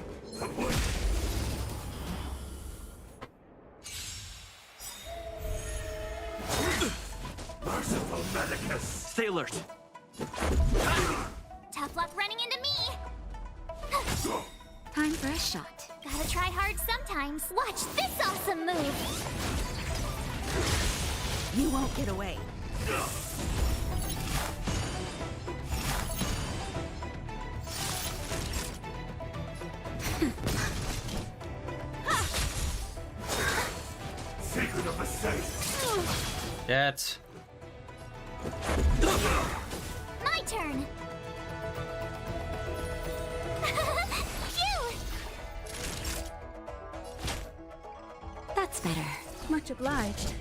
Merciful Medicus. Stay alert. Tough luck running into me. Time for a shot. Gotta try hard sometimes. Watch this awesome move. You won't get away. Secret of the safe. That's My turn. Phew! That's better. Much obliged.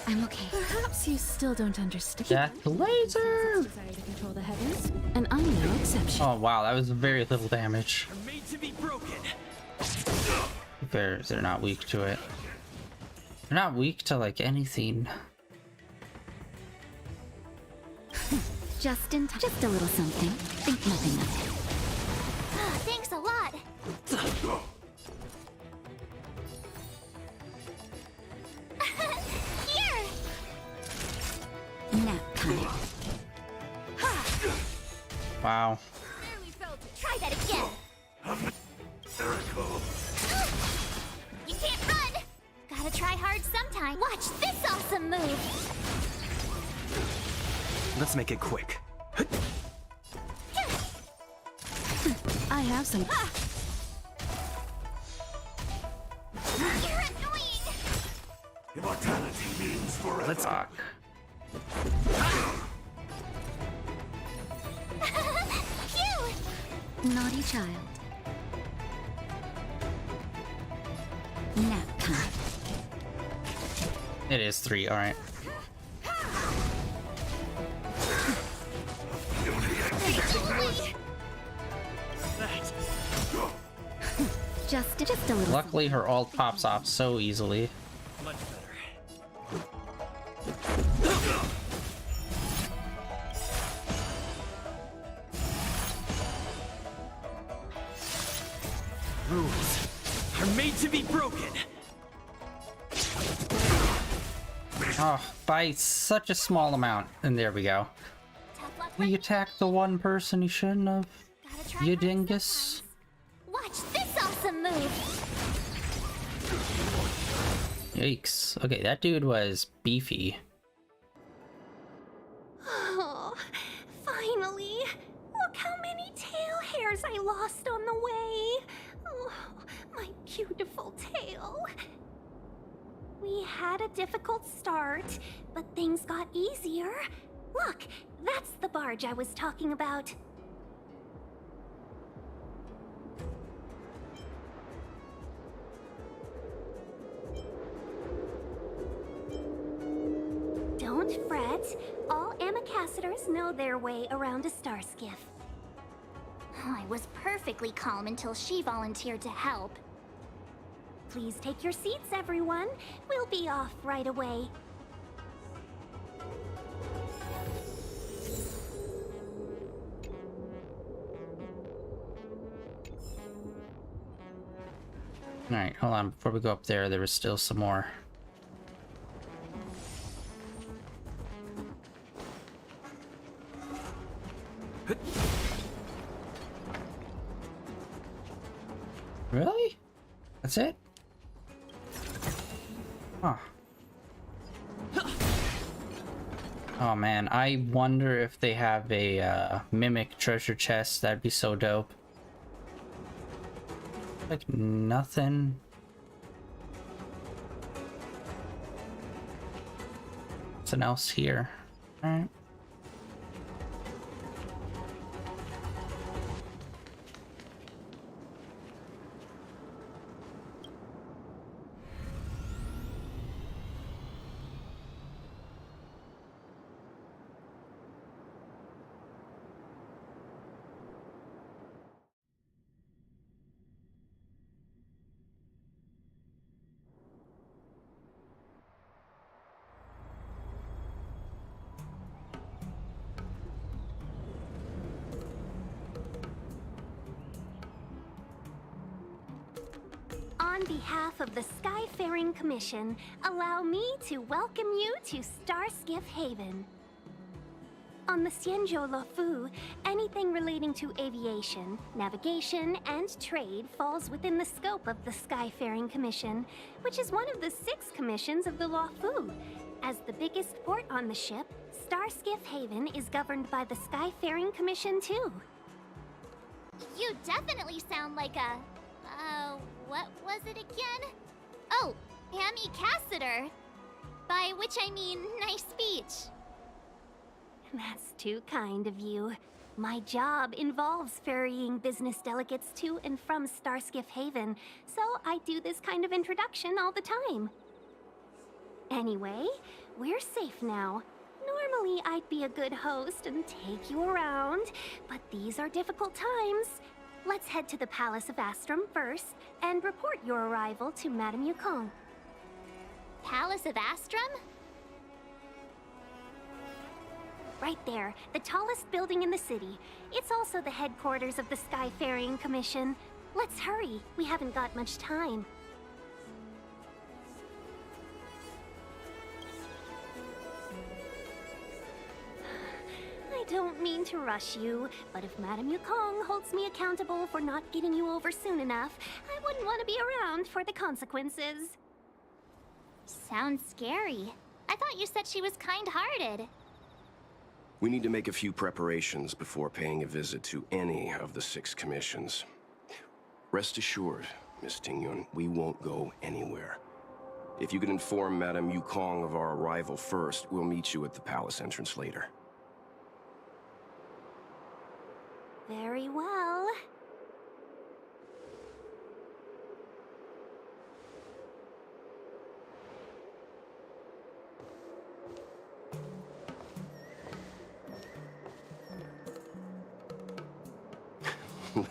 I'm okay. Perhaps you still don't understand. that laser. Desire to control the heavens, and I'm no exception. Oh wow, that was very little damage. Are made to be broken. They're not weak to it. They're not weak to like anything. Just in time. Just a little something. Think nothing of it. Thanks a lot. Here. Nap time. Wow. Barely felt it. Try that again. Miracle. You can't run. Gotta try hard sometime. Watch this awesome move. Let's make it quick. I have some. You're annoying. Immortality means forever. Let's Fuck. Phew. Naughty child. Nap time. It is 3. All right. Just a little. Luckily, her ult pops off so easily. Much better. Rules are made to be broken. Oh, by such a small amount. And there we go. We attacked the one person he shouldn't have. You dingus. Watch this awesome move! Yikes. Okay, that dude was beefy. Oh, finally! Look how many tail hairs I lost on the way! Oh, my beautiful tail! We had a difficult start, but things got easier. Look, that's the barge I was talking about. Don't fret. All ambassadors know their way around a star skiff. I was perfectly calm until she volunteered to help. Please take your seats, everyone. We'll be off right away. Alright, hold on. Before we go up there, there was still some more. Really? That's it? Huh. Oh man, I wonder if they have a mimic treasure chest. That'd be so dope. Like nothing. Nothing else here. Alright. On behalf of the Skyfaring Commission, allow me to welcome you to Starskiff Haven. On the Xianzhou Luofu, anything relating to aviation, navigation, and trade falls within the scope of the Skyfaring Commission, which is one of the 6 commissions of the Luofu. As the biggest port on the ship, Starskiff Haven is governed by the Skyfaring Commission too. You definitely sound like a... what was it again? Oh, Amy Cassider. By which I mean, nice speech. That's too kind of you. My job involves ferrying business delegates to and from Starskiff Haven, so I do this kind of introduction all the time. Anyway, we're safe now. Normally, I'd be a good host and take you around, but these are difficult times. Let's head to the Palace of Astrum first and report your arrival to Madame Yukong. Palace of Astrum? Right there, the tallest building in the city. It's also the headquarters of the Skyfaring Commission. Let's hurry, we haven't got much time. I don't mean to rush you, but if Madame Yukong holds me accountable for not getting you over soon enough, I wouldn't want to be around for the consequences. Sounds scary. I thought you said she was kind-hearted. We need to make a few preparations before paying a visit to any of the 6 commissions. Rest assured, Miss Tingyun, we won't go anywhere. If you could inform Madame Yukong of our arrival first, we'll meet you at the palace entrance later. Very well.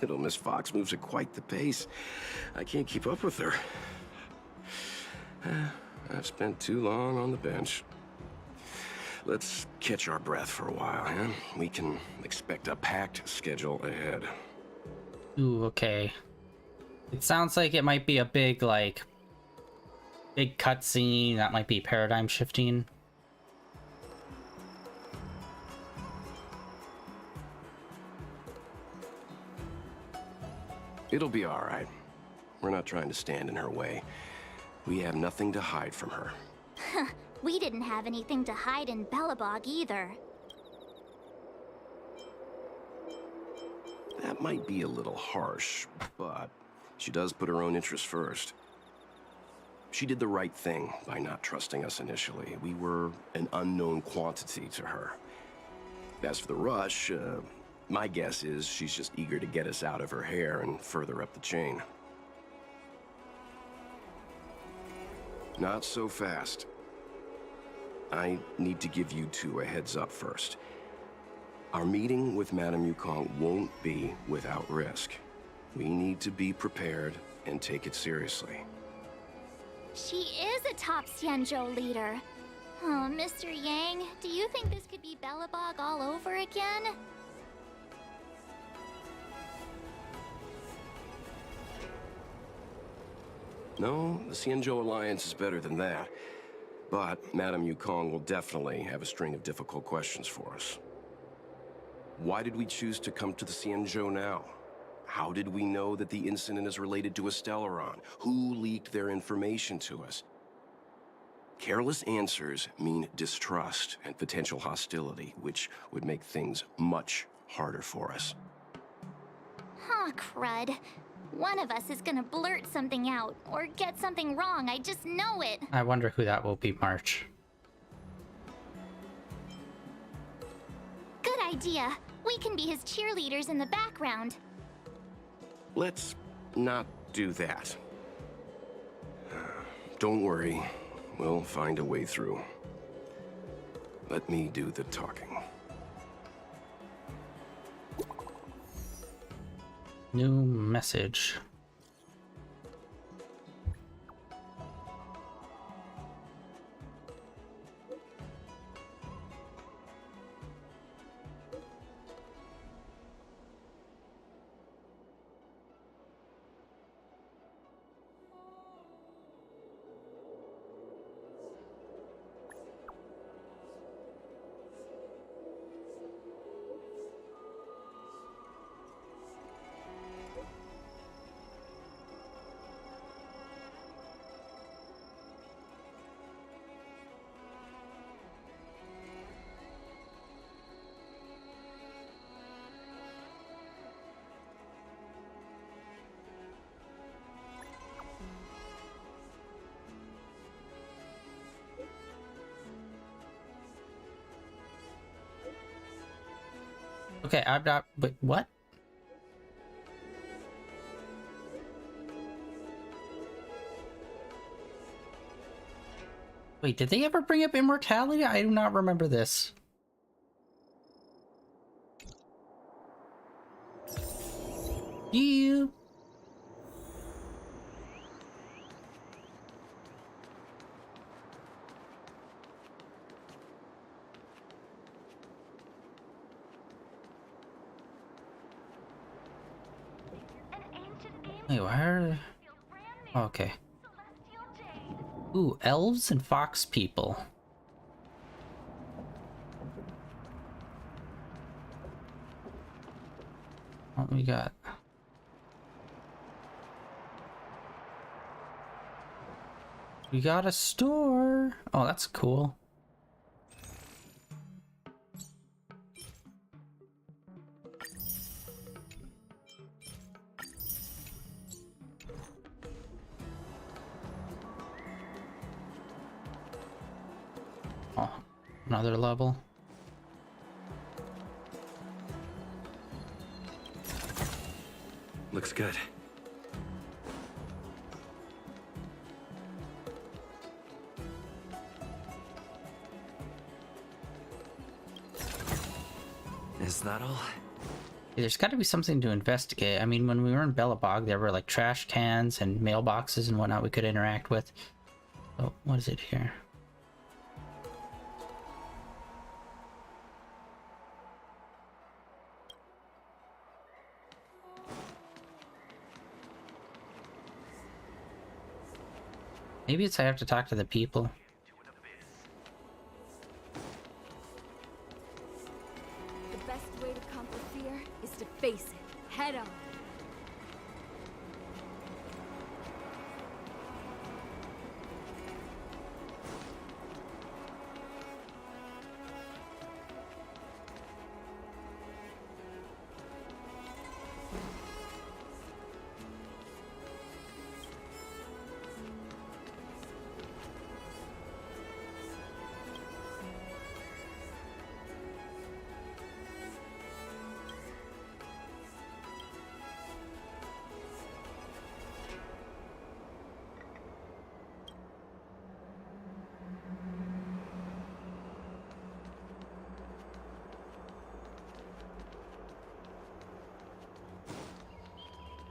Little Miss Fox moves at quite the pace. I can't keep up with her. I've spent too long on the bench. Let's catch our breath for a while, huh? We can expect a packed schedule ahead. Ooh, okay. It sounds like it might be a big, like, big cutscene that might be paradigm shifting. It'll be all right. We're not trying to stand in her way. We have nothing to hide from her. We didn't have anything to hide in Belobog either. That might be a little harsh, but she does put her own interests first. She did the right thing by not trusting us initially. We were an unknown quantity to her. As for the rush, my guess is she's just eager to get us out of her hair and further up the chain. Not so fast. I need to give you two a heads up first. Our meeting with Madame Yukong won't be without risk. We need to be prepared and take it seriously. She is a top Xianzhou leader. Oh, Mr. Yang, do you think this could be Belobog all over again? No, the Xianzhou Alliance is better than that. But Madame Yukong will definitely have a string of difficult questions for us. Why did we choose to come to the Xianzhou now? How did we know that the incident is related to a Stellaron? Who leaked their information to us? Careless answers mean distrust and potential hostility, which would make things much harder for us. Huh, crud. One of us is gonna blurt something out, or get something wrong, I just know it. I wonder who that will be, March. Good idea. We can be his cheerleaders in the background. Let's not do that. Don't worry. We'll find a way through. Let me do the talking. New message. Okay, I'm not. Wait, what? Wait, did they ever bring up immortality? I do not remember this. You. Wait, where? Okay. Ooh, elves and fox people. What we got? We got a store. Oh, that's cool. Oh, another level. Looks good. Is that all? There's got to be something to investigate. I mean, when we were in Bellabog, there were like trash cans and mailboxes and whatnot we could interact with. Oh, what is it here? Maybe it's I have to talk to the people. The best way to conquer fear is to face it head on.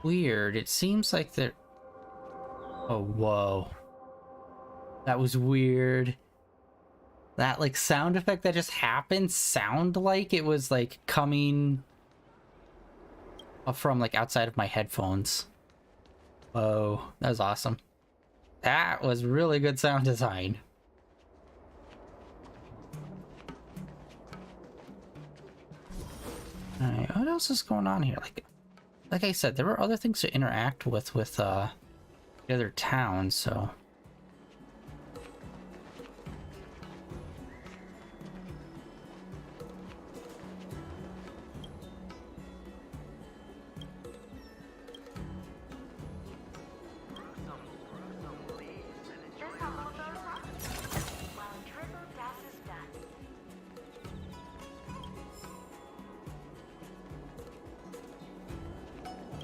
Weird. It seems like they're... Oh, whoa. That was weird. That, like, sound effect that just happened sound like it was, like, coming from, like, outside of my headphones. Whoa. That was awesome. That was really good sound design. Alright, what else is going on here? Like I said, there were other things to interact with the other towns, so...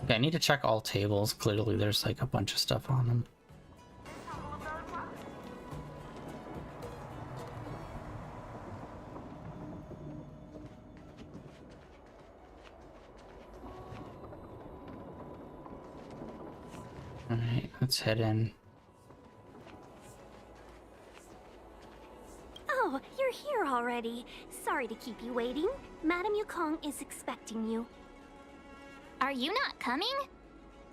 Okay, I need to check all tables. Clearly there's like a bunch of stuff on them. Alright, let's head in. Oh, you're here already. Sorry to keep you waiting. Madame Yukong is expecting you. Are you not coming?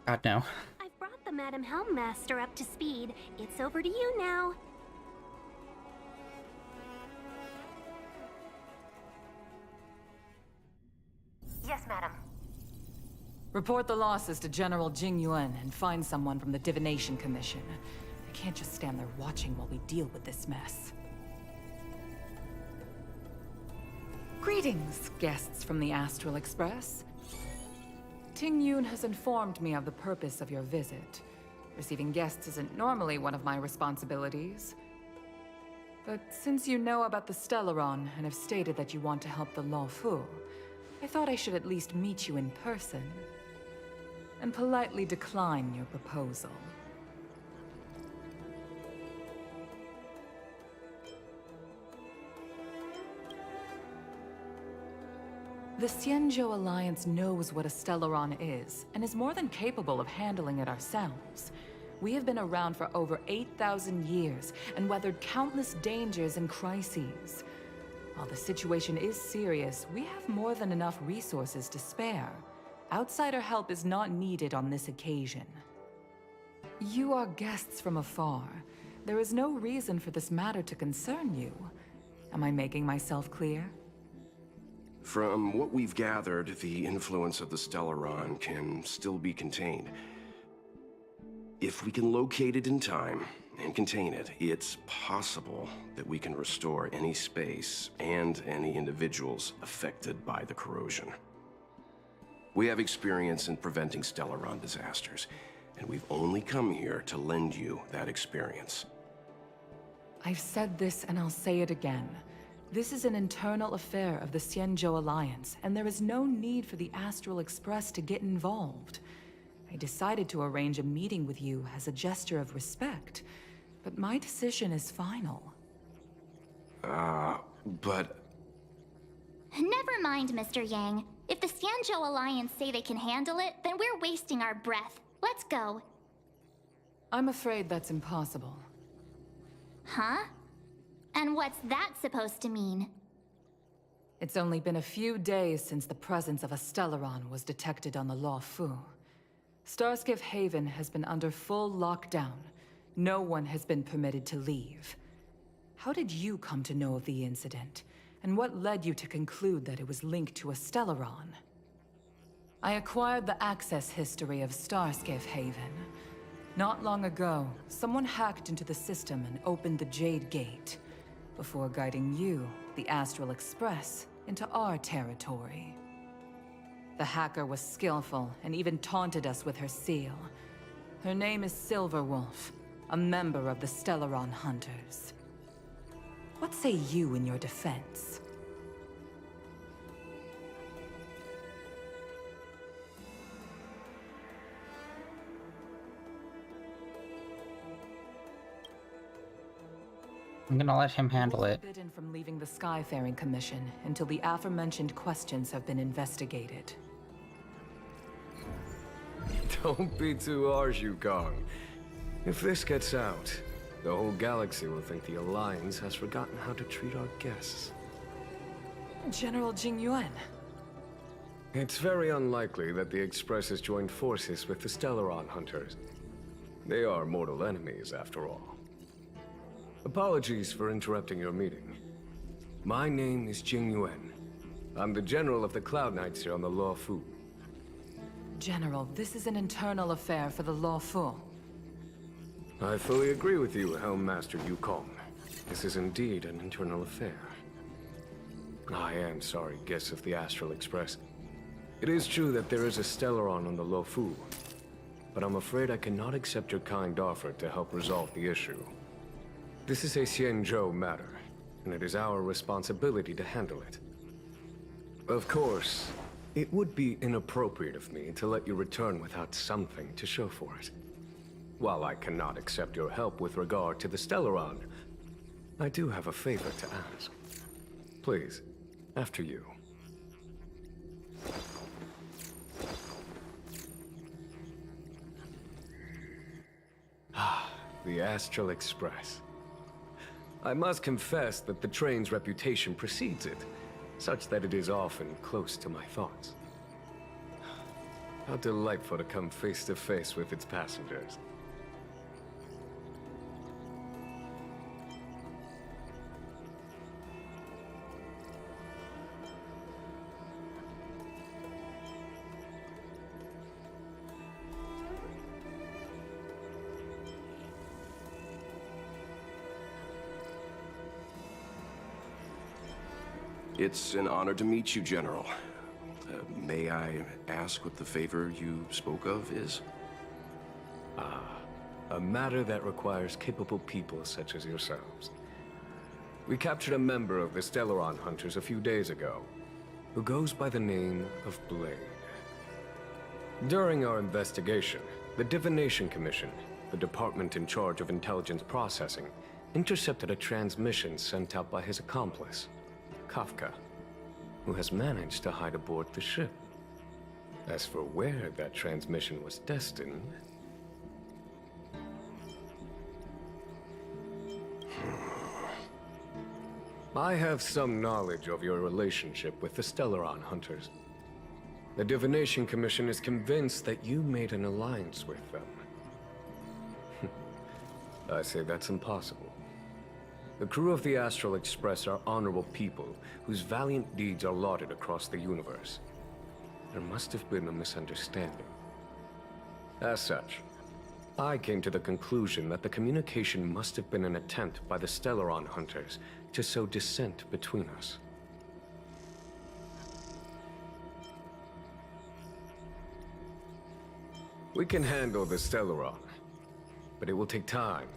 God, no. I've brought the Madame Helmmaster up to speed. It's over to you now. Yes, madam. Report the losses to General Jing Yuan and find someone from the Divination Commission. I can't just stand there watching while we deal with this mess. Greetings, guests from the Astral Express. Ting Yun has informed me of the purpose of your visit. Receiving guests isn't normally one of my responsibilities. But since you know about the Stellaron and have stated that you want to help the Luofu, I thought I should at least meet you in person and politely decline your proposal. The Xianzhou Alliance knows what a Stellaron is, and is more than capable of handling it ourselves. We have been around for over 8,000 years, and weathered countless dangers and crises. While the situation is serious, we have more than enough resources to spare. Outsider help is not needed on this occasion. You are guests from afar. There is no reason for this matter to concern you. Am I making myself clear? From what we've gathered, the influence of the Stellaron can still be contained. If we can locate it in time and contain it, it's possible that we can restore any space and any individuals affected by the corrosion. We have experience in preventing Stellaron disasters, and we've only come here to lend you that experience. I've said this and I'll say it again. This is an internal affair of the Xianzhou Alliance, and there is no need for the Astral Express to get involved. I decided to arrange a meeting with you as a gesture of respect, but my decision is final. But... Never mind, Mr. Yang. If the Xianzhou Alliance say they can handle it, then we're wasting our breath. Let's go. I'm afraid that's impossible. Huh? And what's that supposed to mean? It's only been a few days since the presence of a Stellaron was detected on the Luofu. Starskiff Haven has been under full lockdown. No one has been permitted to leave. How did you come to know of the incident? And what led you to conclude that it was linked to a Stellaron? I acquired the access history of Starskiff Haven. Not long ago, someone hacked into the system and opened the Jade Gate, before guiding you, the Astral Express, into our territory. The hacker was skillful and even taunted us with her seal. Her name is Silverwolf, a member of the Stellaron Hunters. What say you in your defense? I'm gonna let him handle it. Forbidden from leaving the Skyfaring Commission until the aforementioned questions have been investigated. Don't be too harsh, Yukong. If this gets out, the whole galaxy will think the Alliance has forgotten how to treat our guests. General Jingyuan. It's very unlikely that the Express has joined forces with the Stellaron Hunters. They are mortal enemies, after all. Apologies for interrupting your meeting. My name is Jingyuan. I'm the General of the Cloud Knights here on the Luofu. General, this is an internal affair for the Luofu. I fully agree with you, Helmmaster Yukong. This is indeed an internal affair. I am sorry, guests of the Astral Express. It is true that there is a Stellaron on the Luofu, but I'm afraid I cannot accept your kind offer to help resolve the issue. This is a Xianzhou matter, and it is our responsibility to handle it. Of course, it would be inappropriate of me to let you return without something to show for it. While I cannot accept your help with regard to the Stellaron, I do have a favor to ask. Please, after you. Ah, the Astral Express. I must confess that the train's reputation precedes it, such that it is often close to my thoughts. How delightful to come face to face with its passengers. It's an honor to meet you, General. May I ask what the favor you spoke of is? A matter that requires capable people such as yourselves. We captured a member of the Stellaron Hunters a few days ago, who goes by the name of Blade. During our investigation, the Divination Commission, the department in charge of intelligence processing, intercepted a transmission sent out by his accomplice, Kafka, who has managed to hide aboard the ship. As for where that transmission was destined... I have some knowledge of your relationship with the Stellaron Hunters. The Divination Commission is convinced that you made an alliance with them. I say that's impossible. The crew of the Astral Express are honorable people whose valiant deeds are lauded across the universe. There must have been a misunderstanding. As such, I came to the conclusion that the communication must have been an attempt by the Stellaron Hunters to sow dissent between us. We can handle the Stellaron, but it will take time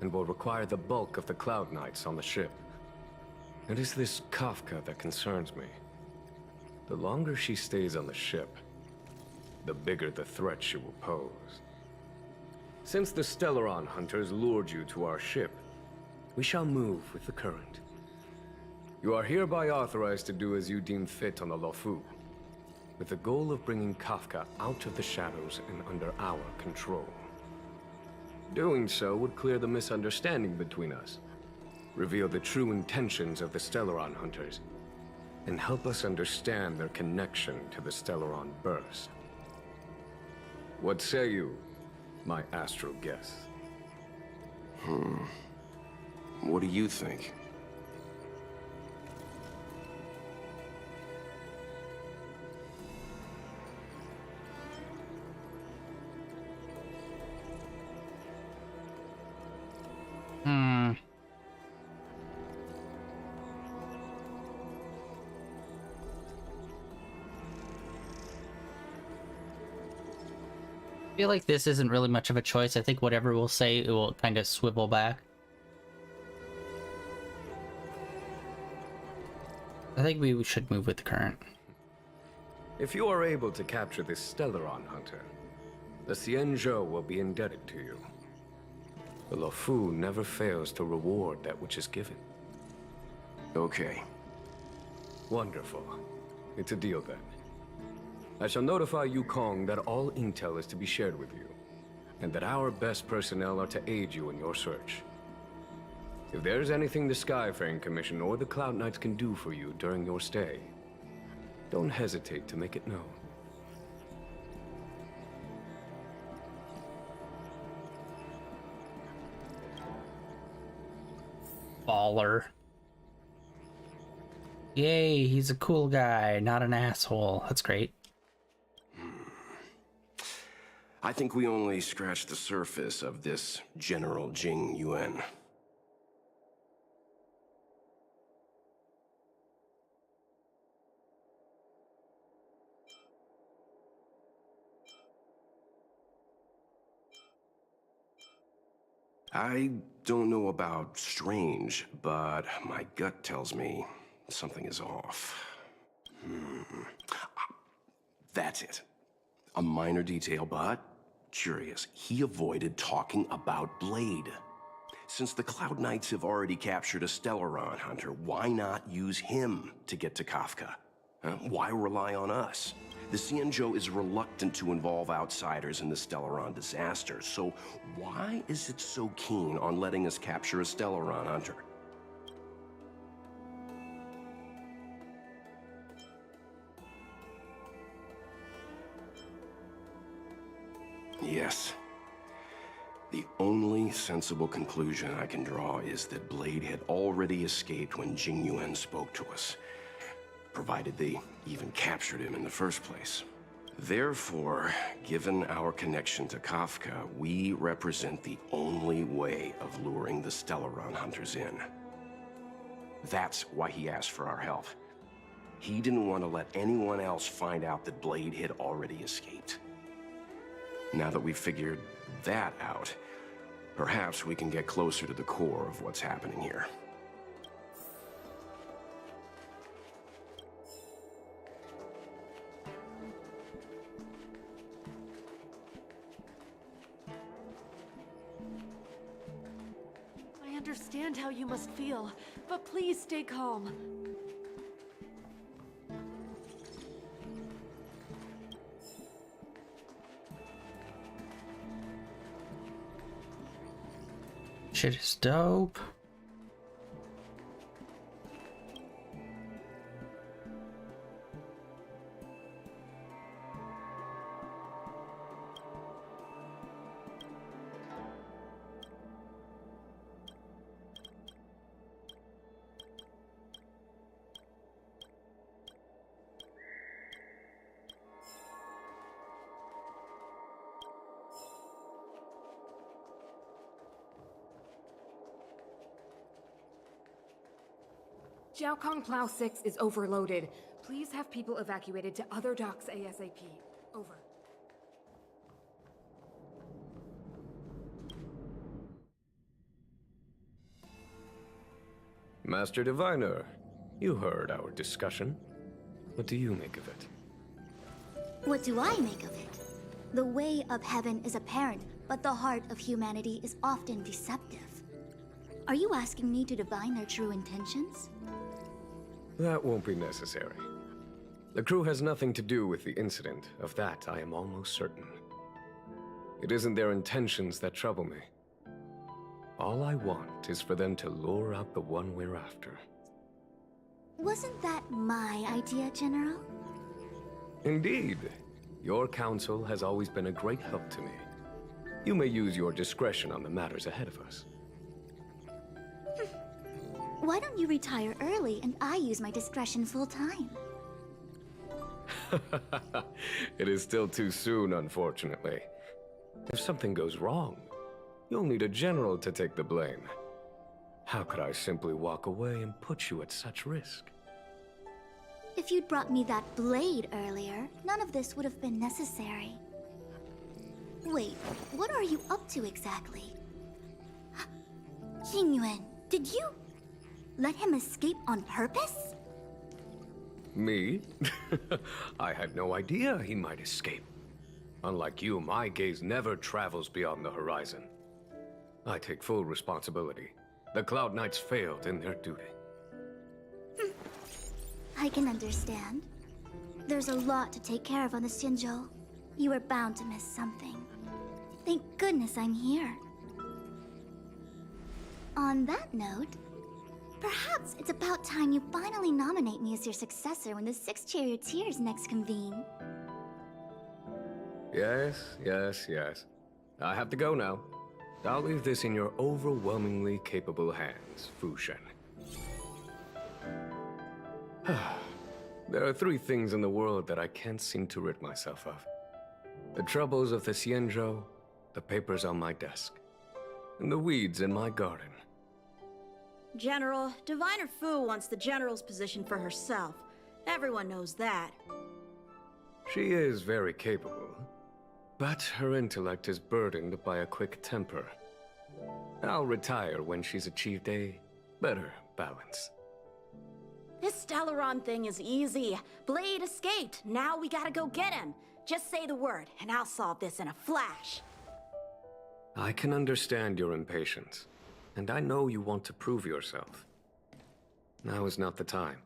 and will require the bulk of the Cloud Knights on the ship. It is this Kafka that concerns me. The longer she stays on the ship, the bigger the threat she will pose. Since the Stellaron Hunters lured you to our ship, we shall move with the current. You are hereby authorized to do as you deem fit on the Luofu. with the goal of bringing Kafka out of the shadows and under our control. Doing so would clear the misunderstanding between us, reveal the true intentions of the Stellaron hunters, and help us understand their connection to the Stellaron burst. What say you, my astral guest? What do you think? I feel like this isn't really much of a choice. I think whatever we'll say, it will kind of swivel back. I think we should move with the current. If you are able to capture this Stellaron hunter, the Xianzhou will be indebted to you. The Luofu never fails to reward that which is given. Okay. Wonderful. It's a deal then. I shall notify Yukong that all intel is to be shared with you, and that our best personnel are to aid you in your search. If there's anything the Skyfaring Commission or the Cloud Knights can do for you during your stay, don't hesitate to make it known. Baller. Yay, he's a cool guy, not an asshole. That's great. I think we only scratched the surface of this General Jing Yuan. I don't know about strange, but my gut tells me something is off. That's it. A minor detail, but curious. He avoided talking about Blade. Since the Cloud Knights have already captured a Stellaron hunter, why not use him to get to Kafka? Why rely on us? The Xianzhou is reluctant to involve outsiders in the Stellaron disaster, so why is it so keen on letting us capture a Stellaron hunter? Yes. The only sensible conclusion I can draw is that Blade had already escaped when Jing Yuan spoke to us, provided they even captured him in the first place. Therefore, given our connection to Kafka, we represent the only way of luring the Stellaron hunters in. That's why he asked for our help. He didn't want to let anyone else find out that Blade had already escaped. Now that we've figured that out, perhaps we can get closer to the core of what's happening here. I understand how you must feel, but please stay calm. Shit is dope. Jiaokong Plow 6 is overloaded. Please have people evacuated to other docks ASAP. Over. Master Diviner, you heard our discussion. What do you make of it? What do I make of it? The way of heaven is apparent, but the heart of humanity is often deceptive. Are you asking me to divine their true intentions? That won't be necessary. The crew has nothing to do with the incident. Of that, I am almost certain. It isn't their intentions that trouble me. All I want is for them to lure out the one we're after. Wasn't that my idea, General? Indeed. Your counsel has always been a great help to me. You may use your discretion on the matters ahead of us. Why don't you retire early and I use my discretion full time? It is still too soon, unfortunately. If something goes wrong, you'll need a general to take the blame. How could I simply walk away and put you at such risk? If you'd brought me that blade earlier, none of this would have been necessary. Wait, what are you up to exactly? Xingyuan, did you let him escape on purpose? Me? I had no idea he might escape. Unlike you, my gaze never travels beyond the horizon. I take full responsibility. The Cloud Knights failed in their duty. I can understand. There's a lot to take care of on the Xinzhou. You were bound to miss something. Thank goodness I'm here. On that note, perhaps it's about time you finally nominate me as your successor when the 6 charioteers next convene. Yes. I have to go now. I'll leave this in your overwhelmingly capable hands, Fu Shen. There are 3 things in the world that I can't seem to rid myself of. The troubles of the Xianzhou, the papers on my desk, and the weeds in my garden. General, Diviner Fu wants the General's position for herself. Everyone knows that. She is very capable, but her intellect is burdened by a quick temper. I'll retire when she's achieved a better balance. This Stellaron thing is easy. Blade escaped. Now we gotta go get him. Just say the word, and I'll solve this in a flash. I can understand your impatience, and I know you want to prove yourself. Now is not the time.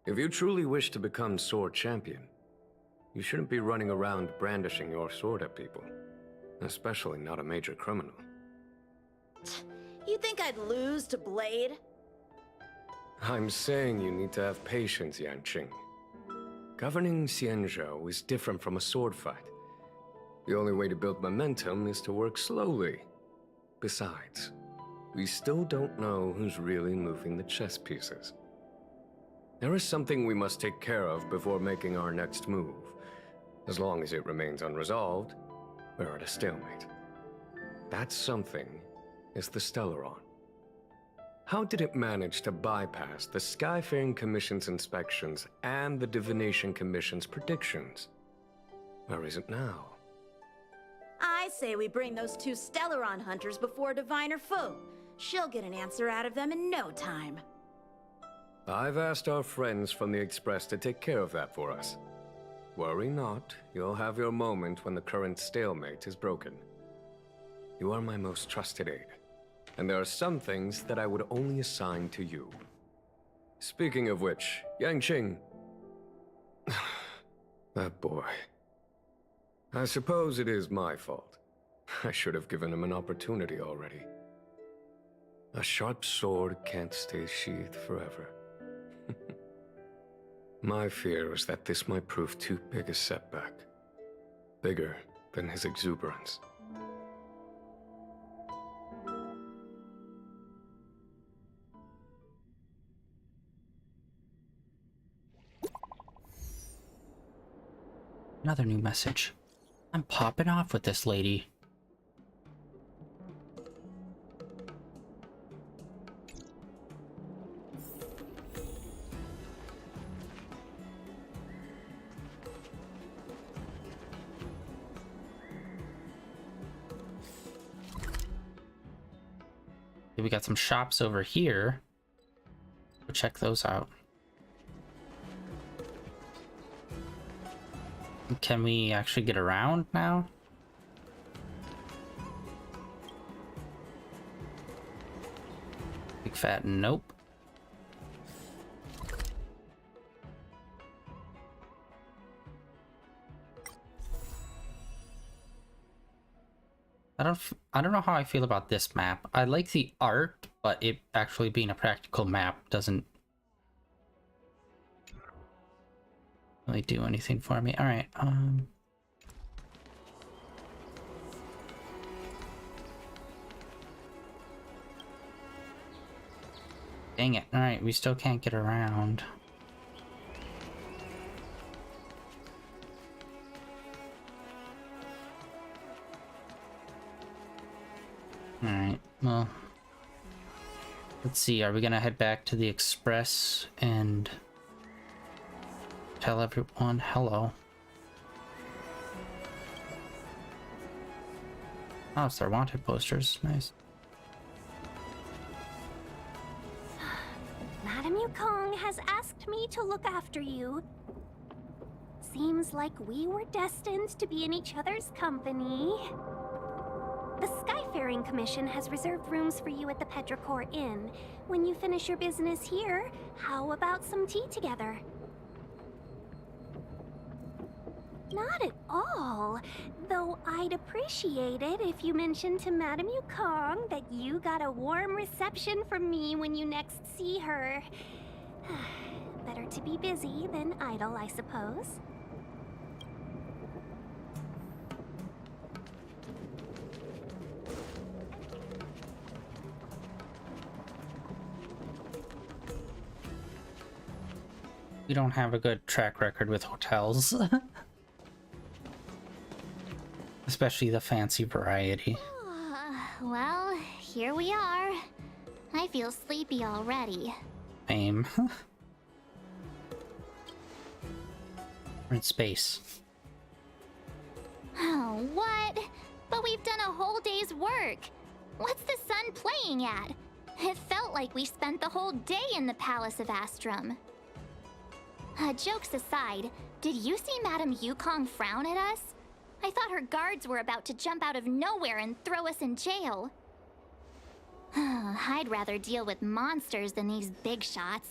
If you truly wish to become Sword Champion, you shouldn't be running around brandishing your sword at people, especially not a major criminal. You think I'd lose to Blade? I'm saying you need to have patience, Yanqing. Governing Xianzhou is different from a sword fight. The only way to build momentum is to work slowly. Besides, we still don't know who's really moving the chess pieces. There is something we must take care of before making our next move. As long as it remains unresolved, we're at a stalemate. That something is the Stellaron. How did it manage to bypass the Skyfaring Commission's inspections and the Divination Commission's predictions? Where is it now? I say we bring those 2 Stellaron hunters before Diviner Fu. She'll get an answer out of them in no time. I've asked our friends from the Express to take care of that for us. Worry not, you'll have your moment when the current stalemate is broken. You are my most trusted aide, and there are some things that I would only assign to you. Speaking of which, Yanqing... that boy... I suppose it is my fault. I should have given him an opportunity already. A sharp sword can't stay sheathed forever. My fear is that this might prove too big a setback. Bigger than his exuberance. Another new message. I'm popping off with this lady. We got some shops over here. Go check those out. Can we actually get around now? Big fat nope. I don't know how I feel about this map. I like the art, but it actually being a practical map doesn't really do anything for me. All right. Dang it. All right, we still can't get around. Alright, well, let's see, are we gonna head back to the Express and tell everyone hello? Oh, it's their wanted posters, nice. Madame Yukong has asked me to look after you. Seems like we were destined to be in each other's company. The Skyfaring Commission has reserved rooms for you at the Petrichor Inn. When you finish your business here, how about some tea together? Not at all. Though I'd appreciate it if you mentioned to Madame Yukong that you got a warm reception from me when you next see her. Better to be busy than idle, I suppose. We don't have a good track record with hotels. Especially the fancy variety. Well, here we are. I feel sleepy already. Same. We're in space. Oh, what? But we've done a whole day's work. What's the sun playing at? It felt like we spent the whole day in the Palace of Astrum. Jokes aside, did you see Madame Yukong frown at us? I thought her guards were about to jump out of nowhere and throw us in jail. I'd rather deal with monsters than these big shots.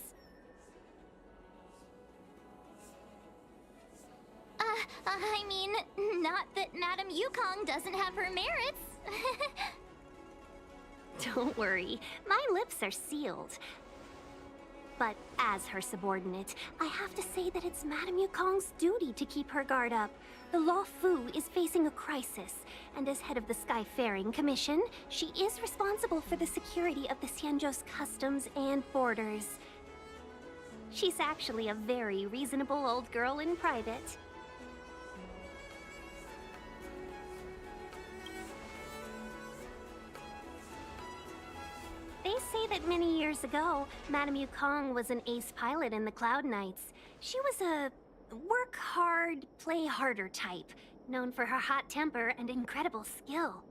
I mean, not that Madame Yukong doesn't have her merits. Don't worry, my lips are sealed. But as her subordinate, I have to say that it's Madame Yukong's duty to keep her guard up. The Law Fu is facing a crisis, and as head of the Skyfaring Commission, she is responsible for the security of the Xianzhou's customs and borders. She's actually a very reasonable old girl in private. They say that many years ago, Madame Yukong was an ace pilot in the Cloud Knights. She was a work hard, play harder type, known for her hot temper and incredible skill.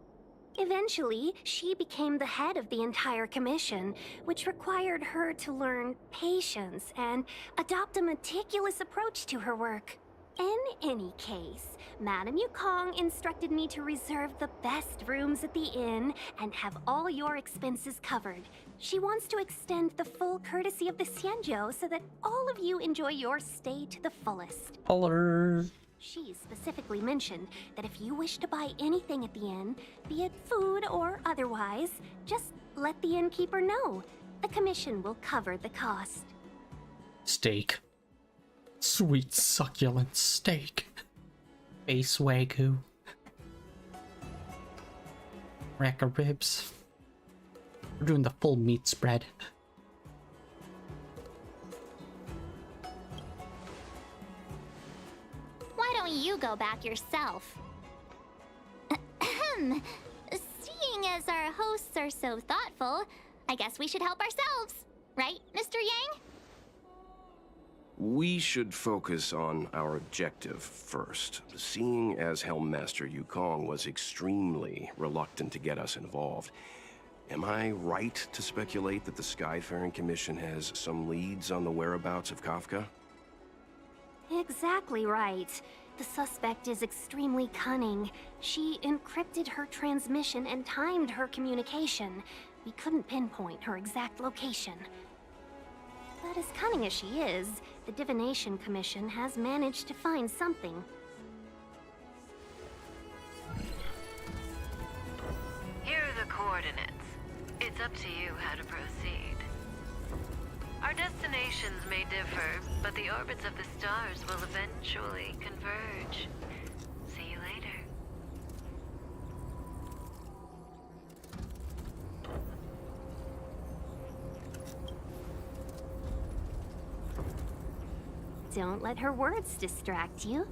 Eventually, she became the head of the entire commission, which required her to learn patience and adopt a meticulous approach to her work. In any case, Madame Yukong instructed me to reserve the best rooms at the inn and have all your expenses covered. She wants to extend the full courtesy of the Xianzhou so that all of you enjoy your stay to the fullest. Holler. She specifically mentioned that if you wish to buy anything at the inn, be it food or otherwise, just let the innkeeper know. The commission will cover the cost. Steak. Sweet succulent steak. Base wagyu. Rack of ribs. We're doing the full meat spread. Why don't you go back yourself? Seeing as our hosts are so thoughtful, I guess we should help ourselves. Right, Mr. Yang? We should focus on our objective first. Seeing as Helmmaster Yukong was extremely reluctant to get us involved, am I right to speculate that the Skyfaring Commission has some leads on the whereabouts of Kafka? Exactly right. The suspect is extremely cunning. She encrypted her transmission and timed her communication. We couldn't pinpoint her exact location. But as cunning as she is, the Divination Commission has managed to find something. coordinates. It's up to you how to proceed. Our destinations may differ, but the orbits of the stars will eventually converge. See you later. Don't let her words distract you.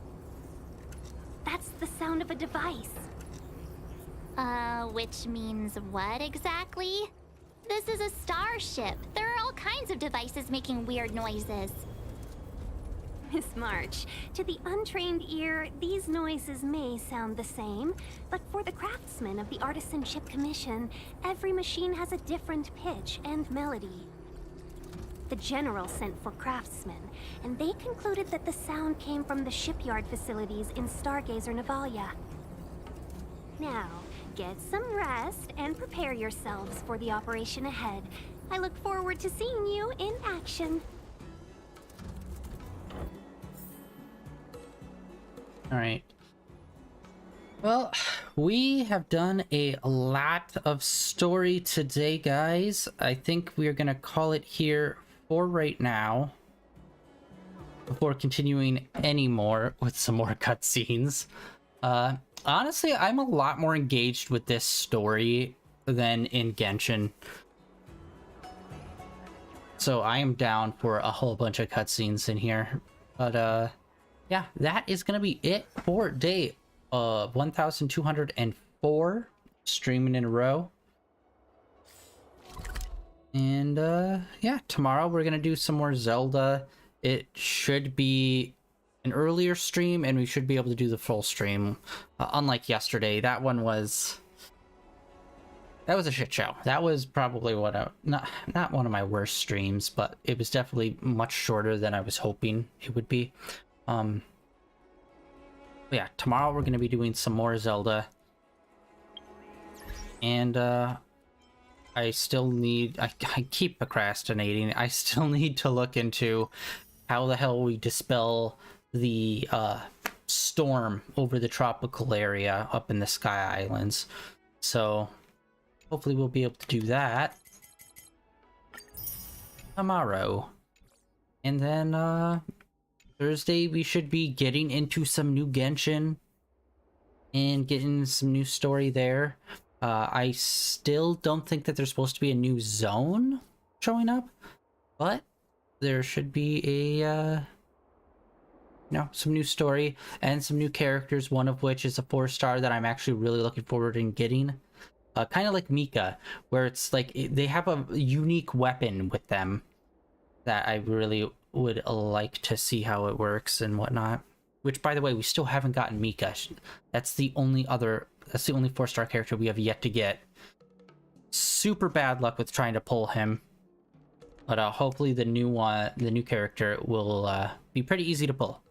That's the sound of a device. Which means what exactly? This is a starship. There are all kinds of devices making weird noises. Miss March, to the untrained ear, these noises may sound the same, but for the craftsmen of the Artisanship Commission, every machine has a different pitch and melody. The General sent for craftsmen, and they concluded that the sound came from the shipyard facilities in Stargazer Navalia. Now, get some rest and prepare yourselves for the operation ahead. I look forward to seeing you in action. All right. Well, we have done a lot of story today, guys. I think we are going to call it here for right now before continuing any more with some more cutscenes. Honestly, I'm a lot more engaged with this story than in Genshin. So I am down for a whole bunch of cutscenes in here. But yeah, that is going to be it for day 1204 streaming in a row. And yeah, tomorrow we're going to do some more Zelda. It should be an earlier stream and we should be able to do the full stream. Unlike yesterday, that was a shit show. That was probably not one of my worst streams, but it was definitely much shorter than I was hoping it would be. But yeah, tomorrow we're going to be doing some more Zelda. And I still need, I keep procrastinating. I still need to look into how the hell we dispel the storm over the tropical area up in the Sky Islands. So hopefully we'll be able to do that tomorrow. And then Thursday we should be getting into some new Genshin and getting some new story there. I still don't think that there's supposed to be a new zone showing up, but there should be a some new story and some new characters, one of which is a 4-star that I'm actually really looking forward in getting. Kind of like Mika, where it's like they have a unique weapon with them that I really would like to see how it works and whatnot. Which, by the way, we still haven't gotten Mika. That's the only 4-star character we have yet to get. Super bad luck with trying to pull him. But hopefully the new character will be pretty easy to pull.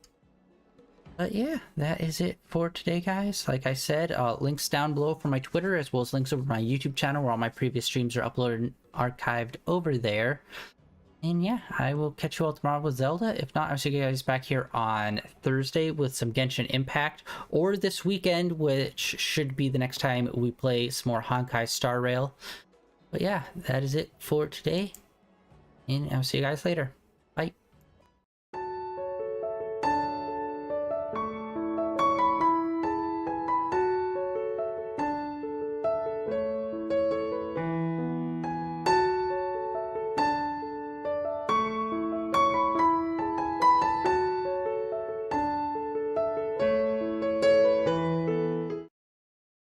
But yeah, that is it for today, guys. Like I said, links down below for my Twitter, as well as links over my YouTube channel where all my previous streams are uploaded and archived over there. And yeah, I will catch you all tomorrow with Zelda. If not, I'll see you guys back here on Thursday with some Genshin Impact, or this weekend, which should be the next time we play some more Honkai Star Rail. But yeah, that is it for today, and I'll see you guys later.